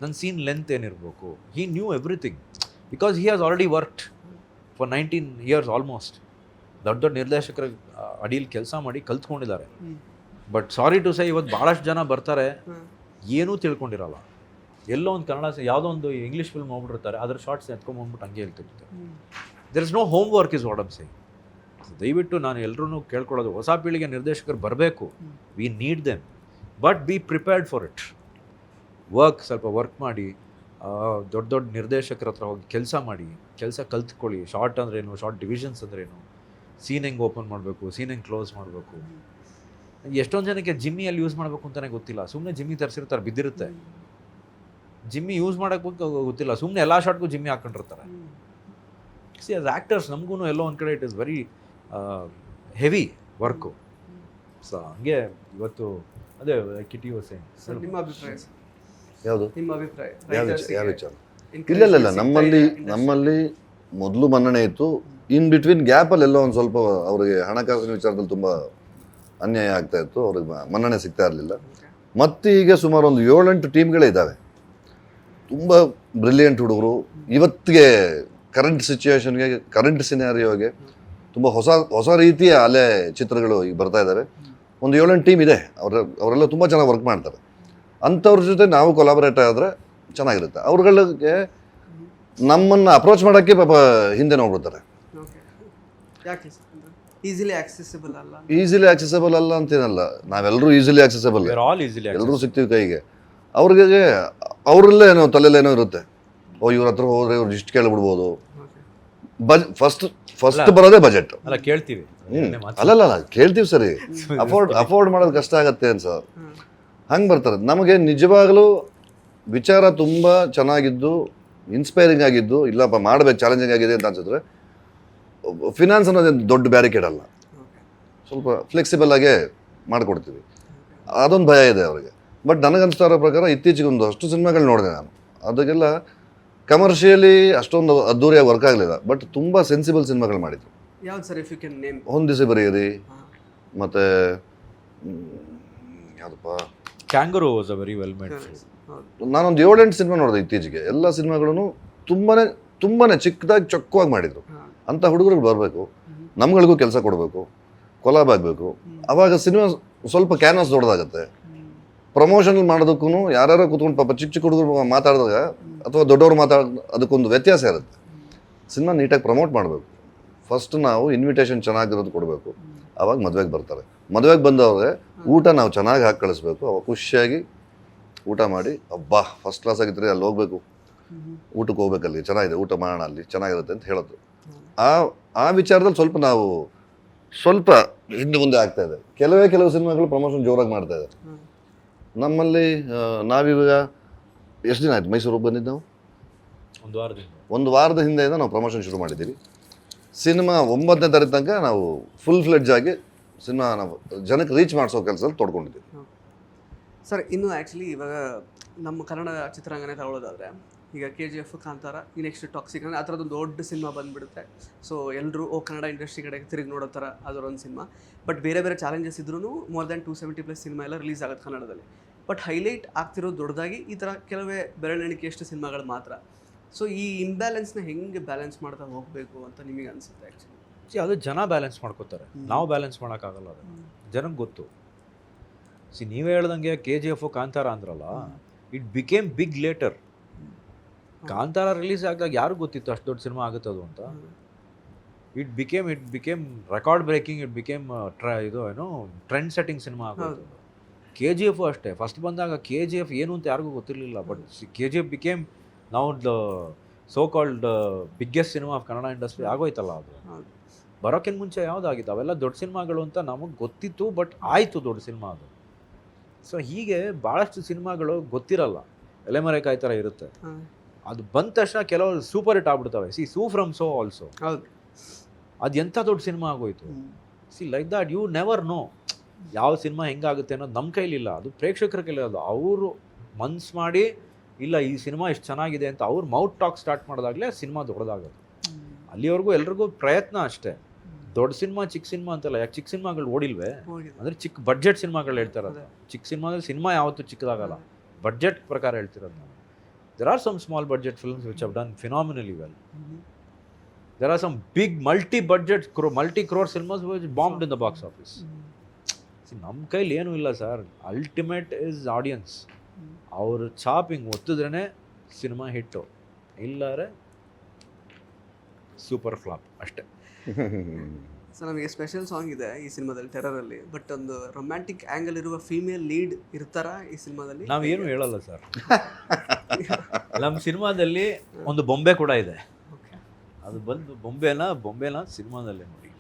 Speaker 2: ನನ್ನ ಸೀನ್ ಲೆಂತ್ ಏನಿರಬೇಕು. He knew everything because he has already worked for 19 years almost. ದೊಡ್ಡ ದೊಡ್ಡ ನಿರ್ದೇಶಕರ ಅಡಿಯಲ್ಲಿ ಕೆಲಸ ಮಾಡಿ ಕಲ್ತ್ಕೊಂಡಿದ್ದಾರೆ. ಬಟ್ ಸಾರಿ ಟು ಸೇ, ಇವತ್ತು ಭಾಳಷ್ಟು ಜನ ಬರ್ತಾರೆ ಏನೂ ತಿಳ್ಕೊಂಡಿರಲ್ಲ. ಎಲ್ಲೋ ಒಂದು ಕನ್ನಡ ಯಾವುದೋ ಒಂದು ಇಂಗ್ಲೀಷ್ ಫಿಲ್ಮ್ ಹೋಗ್ಬಿಟ್ಟಿರ್ತಾರೆ, ಅದ್ರ ಶಾರ್ಟ್ಸ್ ಎತ್ಕೊಂಡ್ಬಂದ್ಬಿಟ್ಟು ಹಂಗೆ ಹೇಳ್ತಿರ್ತಾರೆ. There is no homework is what I'm saying. ದಯವಿಟ್ಟು ನಾನು ಎಲ್ಲರೂ ಕೇಳ್ಕೊಳ್ಳೋದು, ಹೊಸ ಪೀಳಿಗೆ ನಿರ್ದೇಶಕರು ಬರಬೇಕು, we need them, but be prepared for it. ಸ್ವಲ್ಪ ವರ್ಕ್ ಮಾಡಿ, ದೊಡ್ಡ ದೊಡ್ಡ ನಿರ್ದೇಶಕರ ಹತ್ರ ಹೋಗಿ ಕೆಲಸ ಮಾಡಿ, ಕೆಲಸ ಕಲ್ತ್ಕೊಳ್ಳಿ. ಶಾರ್ಟ್ ಅಂದ್ರೇನು, ಶಾರ್ಟ್ ಡಿವಿಷನ್ಸ್ ಅಂದ್ರೇನು, ಸೀನ್ ಹೆಂಗೆ ಓಪನ್ ಮಾಡಬೇಕು, ಸೀನ್ ಹೆಂಗೆ ಕ್ಲೋಸ್ ಮಾಡಬೇಕು. ಎಷ್ಟೊಂದು ಜನಕ್ಕೆ ಜಿಮ್ಮಿಯಲ್ಲಿ ಯೂಸ್ ಮಾಡಬೇಕು ಅಂತಲೇ ಗೊತ್ತಿಲ್ಲ, ಸುಮ್ಮನೆ ಜಿಮ್ಮಿ ತರಿಸಿರ್ತಾರೆ, ಬಿದ್ದಿರುತ್ತೆ. ಜಿಮ್ಮಿ ಯೂಸ್ ಮಾಡೋಕ್ಕೆ ಗೊತ್ತಿಲ್ಲ, ಸುಮ್ಮನೆ ಎಲ್ಲ ಶಾರ್ಟ್ಗೂ ಜಿಮ್ಮಿ ಹಾಕ್ಕೊಂಡಿರ್ತಾರೆ. ಸಿ ಆಸ್ ಆ್ಯಕ್ಟರ್ಸ್ ನಮಗೂ ಎಲ್ಲೋ ಒಂದು ಕಡೆ it is very heavy work. So ಹಂಗೆ ಇವತ್ತು ಅದೇ ಕಿಟಿ ವಾಸ್ ಸೇಯಿಂಗ್.
Speaker 1: ಸರ್ ನಿಮ್ಮ ಅಭಿಪ್ರಾಯ ಸರ್?
Speaker 3: ಯಾವುದು
Speaker 1: ನಿಮ್ಮ ಅಭಿಪ್ರಾಯ
Speaker 3: ಯಾವ ವಿಚಾರ? ಇಲ್ಲ ನಮ್ಮಲ್ಲಿ ಮೊದಲು ಮನ್ನಣೆ ಇತ್ತು. ಇನ್ ಬಿಟ್ವೀನ್ ಗ್ಯಾಪಲ್ಲಿ ಎಲ್ಲೋ ಒಂದು ಸ್ವಲ್ಪ ಅವರಿಗೆ ಹಣಕಾಸಿನ ವಿಚಾರದಲ್ಲಿ ತುಂಬ ಅನ್ಯಾಯ ಆಗ್ತಾ ಇತ್ತು, ಅವ್ರಿಗೆ ಮನ್ನಣೆ ಸಿಗ್ತಾ ಇರಲಿಲ್ಲ. ಮತ್ತು ಈಗ ಸುಮಾರು ಒಂದು 7-8 ಟೀಮ್ಗಳೇ ಇದ್ದಾವೆ, ತುಂಬ ಬ್ರಿಲಿಯಂಟ್ ಹುಡುಗರು. ಇವತ್ತಿಗೆ ಕರೆಂಟ್ ಸಿಚುವೇಶನ್ಗೆ, ಕರೆಂಟ್ ಸಿನಾರಿಯೋಗೆ ತುಂಬ ಹೊಸ ರೀತಿಯ ಅಲೆ ಚಿತ್ರಗಳು ಈಗ ಬರ್ತಾ ಇದ್ದಾವೆ. ಒಂದು 7-8 ಟೀಮ್ ಇದೆ, ಅವರೆಲ್ಲ ತುಂಬ ಚೆನ್ನಾಗಿ ವರ್ಕ್ ಮಾಡ್ತಾರೆ. ಅಂಥವ್ರ ಜೊತೆ ನಾವು ಕೊಲಾಬರೇಟ್ ಆದರೆ ಚೆನ್ನಾಗಿರುತ್ತೆ. ಅವ್ರುಗಳಿಗೆ ನಮ್ಮನ್ನು ಅಪ್ರೋಚ್ ಮಾಡೋಕ್ಕೆ ಪಾಪ ಹಿಂದೆ ನೋಡ್ಬಿಡ್ತಾರೆ.
Speaker 1: ಈಸಿಲಿ ಆಕ್ಸೆಸಿಬಲ್
Speaker 3: ಅಲ್ಲ ಅಂತೇನಲ್ಲ, ನಾವೆಲ್ಲರೂ ಈಸಿಲಿ ಆಕ್ಸೆಸಿಬಲ್, ಎಲ್ಲರೂ ಸಿಗ್ತೀವಿ ಕೈಗೆ. ಅವ್ರಿಗೆ ಅವರಲ್ಲೇ ಏನೋ ತಲೆಯಲ್ಲೇನೋ ಇರುತ್ತೆ, ಇವ್ರ ಹತ್ರ ಹೋದ್ರೆ ಇವ್ರು ಇಷ್ಟು ಕೇಳ್ಬಿಡ್ಬೋದು. ಫಸ್ಟ್ ಬರೋದೇ ಬಜೆಟ್.
Speaker 2: ಕೇಳ್ತೀವಿ
Speaker 3: ಅಲ್ಲಲ್ಲ ಕೇಳ್ತೀವಿ ಸರಿ, ಅಫೋರ್ಡ್ ಮಾಡೋದು ಕಷ್ಟ ಆಗತ್ತೆ ಅನ್ಸರ್, ಹಂಗೆ ಬರ್ತಾರೆ. ನಮಗೆ ನಿಜವಾಗಲೂ ವಿಚಾರ ತುಂಬ ಚೆನ್ನಾಗಿದ್ದು, ಇನ್ಸ್ಪೈರಿಂಗ್ ಆಗಿದ್ದು, ಇಲ್ಲಪ್ಪ ಮಾಡಬೇಕು, ಚಾಲೆಂಜಿಂಗ್ ಆಗಿದೆ ಅಂತ ಅನ್ಸಿದ್ರೆ ಫಿನಾನ್ಸ್ ಅನ್ನೋದೇನು ದೊಡ್ಡ ಬ್ಯಾರಿಕೇಡ್ ಅಲ್ಲ, ಸ್ವಲ್ಪ ಫ್ಲೆಕ್ಸಿಬಲ್ ಆಗೇ ಮಾಡಿಕೊಡ್ತೀವಿ. ಅದೊಂದು ಭಯ ಇದೆ ಅವರಿಗೆ. ಬಟ್ ನನಗನ್ಸ್ತಾ ಇರೋ ಪ್ರಕಾರ ಇತ್ತೀಚೆಗೆ ಒಂದು ಅಷ್ಟು ಸಿನಿಮಾಗಳು ನೋಡಿದೆ ನಾನು, ಅದಕ್ಕೆಲ್ಲ ಕಮರ್ಷಿಯಲಿ ಅಷ್ಟೊಂದು ಅದ್ದೂರಿಯಾಗಿ ವರ್ಕ್ ಆಗಲಿಲ್ಲ, ಬಟ್ ತುಂಬ ಸೆನ್ಸಿಬಲ್ ಸಿನಿಮಾಗಳು ಮಾಡಿದ್ರು.
Speaker 1: ಯಾವ್ದು sir if you can name?
Speaker 3: ಹೊಂದಿಸಿ ಬರೆಯಿರಿ, ಮತ್ತು ಯಾವುದಪ್ಪ,
Speaker 2: Kangaroo was a very well made film.
Speaker 3: ನಾನೊಂದು 7-8 ಸಿನಿಮಾ ನೋಡಿದೆ ಇತ್ತೀಚೆಗೆ. ಎಲ್ಲ ಸಿನಿಮಾಗಳನ್ನು ತುಂಬಾ ಚಿಕ್ಕದಾಗಿ ಚೊಕ್ಕವಾಗಿ ಮಾಡಿದರು. ಅಂಥ ಹುಡುಗರಿಗೆ ಬರಬೇಕು, ನಮ್ಗಳಿಗೂ ಕೆಲಸ ಕೊಡಬೇಕು, ಕೊಲಾಬ್ ಆಗಬೇಕು. ಆವಾಗ ಸಿನಿಮಾ ಸ್ವಲ್ಪ ಕ್ಯಾನ್ವಾಸ್ ದೊಡ್ಡದಾಗತ್ತೆ. ಪ್ರಮೋಷನ್ ಮಾಡೋದಕ್ಕೂ ಯಾರ್ಯಾರೋ ಕೂತ್ಕೊಂಡು ಪಾಪ ಚಿಕ್ಕ ಹುಡುಗರು ಮಾತಾಡಿದಾಗ ಅಥವಾ ದೊಡ್ಡವ್ರು ಅದಕ್ಕೊಂದು ವ್ಯತ್ಯಾಸ ಇರುತ್ತೆ. ಸಿನಿಮಾ ನೀಟಾಗಿ ಪ್ರಮೋಟ್ ಮಾಡಬೇಕು. ಫಸ್ಟ್ ನಾವು ಇನ್ವಿಟೇಷನ್ ಚೆನ್ನಾಗಿರೋದು ಕೊಡಬೇಕು, ಆವಾಗ ಮದುವೆಗೆ ಬರ್ತಾರೆ. ಮದುವೆಗೆ ಬಂದವ್ರಿಗೆ ಊಟ ನಾವು ಚೆನ್ನಾಗಿ ಹಾಕಿ ಕಳಿಸ್ಬೇಕು. ಅವಾಗ ಖುಷಿಯಾಗಿ ಊಟ ಮಾಡಿ, ಅಬ್ಬಾ ಫಸ್ಟ್ ಕ್ಲಾಸ್ ಆಗಿದ್ರೆ ಅಲ್ಲಿ ಹೋಗ್ಬೇಕು, ಊಟಕ್ಕೆ ಹೋಗ್ಬೇಕಲ್ಲಿ, ಚೆನ್ನಾಗಿದೆ ಊಟ ಮಾಡೋಣ, ಅಲ್ಲಿ ಚೆನ್ನಾಗಿರುತ್ತೆ ಅಂತ ಹೇಳೋದು. ಆ ವಿಚಾರದಲ್ಲಿ ಸ್ವಲ್ಪ ಹಿಂದೆ ಮುಂದೆ ಆಗ್ತಾ ಇದೆ. ಕೆಲವು ಸಿನಿಮಾಗಳು ಪ್ರಮೋಷನ್ ಜೋರಾಗಿ ಮಾಡ್ತಾ ಇದ್ದಾರೆ. ನಮ್ಮಲ್ಲಿ ನಾವಿವಾಗ ಎಷ್ಟು ದಿನ ಆಯ್ತು ಮೈಸೂರಿಗೆ ಬಂದಿದ್ದು? ನಾವು ಒಂದು ವಾರದ ಹಿಂದೆಯಿಂದ ನಾವು ಪ್ರಮೋಷನ್ ಶುರು ಮಾಡಿದ್ದೀವಿ. ಸಿನಿಮಾ 9ನೇ ತಾರೀಕು ತನಕ ನಾವು ಫುಲ್ ಫ್ಲೆಡ್ಜ್ ಆಗಿ ಸಿನಿಮಾ ನಾವು ಜನಕ್ಕೆ ರೀಚ್ ಮಾಡಿಸೋ ಕೆಲಸದಲ್ಲಿ ತೊಡ್ಕೊಂಡಿದ್ದೀವಿ.
Speaker 1: ಸರ್ ಇನ್ನು ಆ್ಯಕ್ಚುಲಿ ಇವಾಗ ನಮ್ಮ ಕನ್ನಡ ಚಿತ್ರರಂಗನೇ ತಗೊಳ್ಳೋದಾದರೆ, ಈಗ KGF, ಕಾಂತಾರ, ಈ ನೆಕ್ಸ್ಟ್ ಟಾಕ್ಸಿಕ್ ಅಂದರೆ ಆ ಥರದೊಂದು ದೊಡ್ಡ ಸಿನಿಮಾ ಬಂದುಬಿಡುತ್ತೆ. ಸೊ ಎಲ್ಲರೂ ಕನ್ನಡ ಇಂಡಸ್ಟ್ರಿ ಕಡೆಗೆ ತಿರುಗಿ ನೋಡೋ ಥರ ಅದರೊಂದು ಸಿನಿಮಾ. ಬಟ್ ಬೇರೆ ಚಾಲೆಂಜಸ್ ಇದ್ರೂ ಮೋರ್ ದ್ಯಾನ್ 270+ ಸಿನಿಮಾ ಎಲ್ಲ ರಿಲೀಸ್ ಆಗುತ್ತೆ ಕನ್ನಡದಲ್ಲಿ. ಬಟ್ ಹೈಲೈಟ್ ಆಗ್ತಿರೋದು ದೊಡ್ಡದಾಗಿ ಈ ಥರ ಕೆಲವೇ ಬೆರಳೆಣಿಕೆಯಷ್ಟು ಸಿನಿಮಾಗಳು ಮಾತ್ರ. ಸೊ ಈ ಇಂಬ್ಯಾಲೆನ್ಸ್ನ ಹೆಂಗೆ ಬ್ಯಾಲೆನ್ಸ್ ಮಾಡ್ತಾ ಹೋಗಬೇಕು ಅಂತ ನಿಮಗೆ ಅನಿಸುತ್ತೆ? ಆ್ಯಕ್ಚುಲಿ
Speaker 2: ಅದು ಜನ ಬ್ಯಾಲೆನ್ಸ್ ಮಾಡ್ಕೋತಾರೆ, ನಾವು ಬ್ಯಾಲೆನ್ಸ್ ಮಾಡೋಕ್ಕಾಗಲ್ಲ. ಅದು ಜನಕ್ಕೆ ಗೊತ್ತು. ನೀವೇ ಹೇಳ್ದಂಗೆ KGF, ಕಾಂತಾರ ಅಂದ್ರಲ್ಲ, it became big later. Kantara release ಆಗಿದಾಗ ಯಾರು ಗೊತ್ತಿತ್ತು ಅಷ್ಟು ದೊಡ್ಡ ಸಿನಿಮಾ ಆಗುತ್ತದು ಅಂತ? It became record breaking, it became ಇದು ಏನೋ ಟ್ರೆಂಡ್ ಸೆಟ್ಟಿಂಗ್ ಸಿನಿಮಾ ಆಗೋದು. ಕೆ ಜಿ ಎಫ್ ಅಷ್ಟೇ, ಫಸ್ಟ್ ಬಂದಾಗ ಕೆ ಜಿ ಎಫ್ ಏನು ಅಂತ ಯಾರಿಗೂ ಗೊತ್ತಿರಲಿಲ್ಲ, but K G F became ನಾವು the so called biggest cinema of Kannada industry ಆಗೋಯ್ತಲ್ಲ. ಅದು ಬರೋಕ್ಕಿಂತ ಮುಂಚೆ ಯಾವುದಾಗಿತ್ತು ಅವೆಲ್ಲ ದೊಡ್ಡ ಸಿನಿಮಾಗಳು ಅಂತ ನಮಗೆ ಗೊತ್ತಿತ್ತು, ಬಟ್ ಆಯಿತು ದೊಡ್ಡ ಸಿನಿಮಾ ಅದು. ಸೊ ಹೀಗೆ ಭಾಳಷ್ಟು ಸಿನಿಮಾಗಳು ಗೊತ್ತಿರಲ್ಲ, ಎಲೆಮರೆಕಾಯಿ ಥರ ಇರುತ್ತೆ. ಅದು ಬಂದ ತಕ್ಷಣ ಕೆಲವು ಸೂಪರ್ ಹಿಟ್ ಆಗ್ಬಿಡ್ತವೆ. See Su from So also,
Speaker 1: ಹೌದು,
Speaker 2: ಅದು ಎಂಥ ದೊಡ್ಡ ಸಿನಿಮಾ ಆಗೋಯ್ತು. See like that you never know ಯಾವ ಸಿನಿಮಾ ಹೆಂಗಾಗುತ್ತೆ ಅನ್ನೋದು ನಮ್ಮ ಕೈಲಿಲ್ಲ, ಅದು ಪ್ರೇಕ್ಷಕರ ಕೈಲಿರೋದು. ಅವರು ಮನ್ಸು ಮಾಡಿ ಇಲ್ಲ ಈ ಸಿನಿಮಾ ಇಷ್ಟು ಚೆನ್ನಾಗಿದೆ ಅಂತ ಅವ್ರು ಮೌತ್ ಟಾಕ್ ಸ್ಟಾರ್ಟ್ ಮಾಡಿದಾಗಲೇ ಸಿನಿಮಾ ದೊಡ್ಡದಾಗೋದು. ಅಲ್ಲಿವರೆಗೂ ಎಲ್ರಿಗೂ ಪ್ರಯತ್ನ ಅಷ್ಟೇ. ದೊಡ್ಡ ಸಿನಿಮಾ ಚಿಕ್ಕ ಸಿನಿಮಾ ಅಂತಲ್ಲ. ಯಾಕೆ ಚಿಕ್ಕ ಸಿನಿಮಾಗಳು ಓಡಿಲ್ವೇ ಅಂದರೆ ಚಿಕ್ಕ ಬಡ್ಜೆಟ್ ಸಿನಿಮಾಗಳು ಹೇಳ್ತಾರದು. ಚಿಕ್ಕ ಸಿನಿಮಾದಲ್ಲಿ ಸಿನಿಮಾ ಯಾವತ್ತೂ ಚಿಕ್ಕದಾಗಲ್ಲ, ಬಡ್ಜೆಟ್ ಪ್ರಕಾರ ಹೇಳ್ತಿರೋದು ನಾವು. There are some small budget films which have done phenomenally well. There are some big multi-budget, multi-crore cinemas which bombed in the box office. See, ನಮ್ಮ ಕೈಲಿ ಏನೂ ಇಲ್ಲ ಸರ್. Ultimate is audience. ಅವರು ಚಾಪಿಂಗ್ ಒತ್ತಿದ್ರೇ ಸಿನಿಮಾ ಹಿಟ್ಟು, ಇಲ್ಲಾರೆ ಸೂಪರ್ ಫ್ಲಾಪ್ ಅಷ್ಟೇ.
Speaker 1: ಸೊ ನಮಗೆ ಸ್ಪೆಷಲ್ ಸಾಂಗ್ ಇದೆ ಈ ಸಿನಿಮಾದಲ್ಲಿ ಟೆರರಲ್ಲಿ, ಬಟ್ ಒಂದು ರೊಮ್ಯಾಂಟಿಕ್ ಆ್ಯಂಗಲ್ ಇರುವ ಫೀಮೇಲ್ ಲೀಡ್ ಇರ್ತಾರಾ ಈ ಸಿನಿಮಾದಲ್ಲಿ?
Speaker 2: ನಾವೇನು ಹೇಳಲ್ಲ ಸರ್. ನಮ್ಮ ಸಿನಿಮಾದಲ್ಲಿ ಒಂದು ಬೊಂಬೆ ಕೂಡ ಇದೆ. ಅದು ಬಂದು ಬೊಂಬೆನ ಸಿನಿಮಾದಲ್ಲೇ ನೋಡಿ.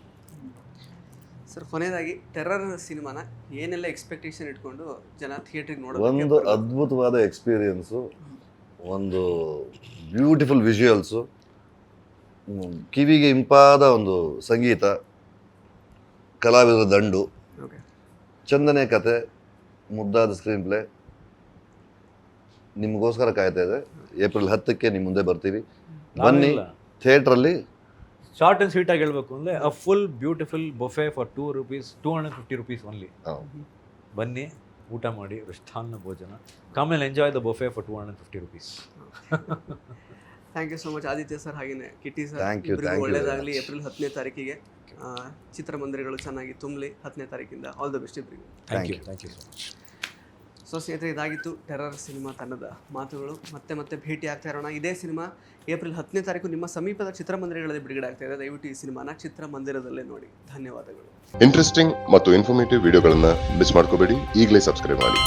Speaker 1: ಸರ್ ಕೊನೆಯದಾಗಿ ಟೆರರ್ ಸಿನಿಮಾನ ಏನೆಲ್ಲ ಎಕ್ಸ್ಪೆಕ್ಟೇಷನ್ ಇಟ್ಕೊಂಡು ಜನ ಥಿಯೇಟ್ರಿಗೆ ನೋಡೋದು?
Speaker 3: ಒಂದು ಅದ್ಭುತವಾದ ಎಕ್ಸ್ಪೀರಿಯನ್ಸು, ಒಂದು ಬ್ಯೂಟಿಫುಲ್ ವಿಜುವಲ್ಸು, ಕಿವಿಗೆ ಇಂಪಾದ ಒಂದು ಸಂಗೀತ, ಕಲಾವಿದರ ದಂಡು, ಚಂದನೆ ಕತೆ, ಮುದ್ದಾದ ಸ್ಕ್ರೀನ್ ಪ್ಲೇ ನಿಮಗೋಸ್ಕರ ಕಾಯ್ತಾ ಇದೆ. ಏಪ್ರಿಲ್ 10ಕ್ಕೆ ನಿಮ್ಮ ಮುಂದೆ ಬರ್ತೀವಿ. ಬನ್ನಿ ಥಿಯೇಟ್ರಲ್ಲಿ.
Speaker 2: ಶಾರ್ಟ್ ಆ್ಯಂಡ್ ಸ್ವೀಟಾಗಿ ಹೇಳ್ಬೇಕು ಅಂದರೆ a full beautiful buffet for ₹250 only. ಬನ್ನಿ, ಊಟ ಮಾಡಿ, ಮೃಷ್ಟಾನ್ನ ಭೋಜನ. Come and enjoy the buffet for ₹250.
Speaker 1: Thank you so much Aditya sir, ಹಾಗೆಯೇ ಕಿಟ್ಟಿ ಸರ್.
Speaker 3: Thank you
Speaker 1: ಒಳ್ಳೆಯದಾಗಲಿ. ಏಪ್ರಿಲ್ 10ನೇ ತಾರೀಕಿಗೆ ಚಿತ್ರಮಂದಿರಗಳು ಚೆನ್ನಾಗಿ ತುಂಬಲಿ. 10ನೇ ತಾರೀಕಿಂದ ಆಲ್ ದ ಬೆಸ್ಟ್ ಇಬ್ಬರಿಗೂ.
Speaker 2: Thank you so much.
Speaker 1: So ಸ್ನೇಹಿತರೆ, ಇದಾಗಿತ್ತು ಟೆರರ್ ಸಿನಿಮಾ ತಂಡದ ಮಾತುಗಳು. ಮತ್ತೆ ಭೇಟಿ ಆಗ್ತಾ ಇರೋಣ. ಇದೇ ಸಿನಿಮಾ ಏಪ್ರಿಲ್ 10ನೇ ತಾರೀಕು ನಿಮ್ಮ ಸಮೀಪದ ಚಿತ್ರಮಂದಿರಗಳಲ್ಲಿ ಬಿಡುಗಡೆ ಆಗ್ತಾ ಇದೆ. ದಯವಿಟ್ಟು ಈ ಸಿನಿಮಾನ ಚಿತ್ರಮಂದಿರದಲ್ಲೇ ನೋಡಿ. ಧನ್ಯವಾದಗಳು.
Speaker 4: ಇಂಟ್ರೆಸ್ಟಿಂಗ್ ಮತ್ತು ಇನ್ಫಾರ್ಮೇಟಿವ್ ವಿಡಿಯೋಗಳನ್ನ ಮಿಸ್ ಮಾಡ್ಕೋಬೇಡಿ. ಈಗಲೇ ಸಬ್ಸ್ಕ್ರೈಬ್ ಮಾಡಿ.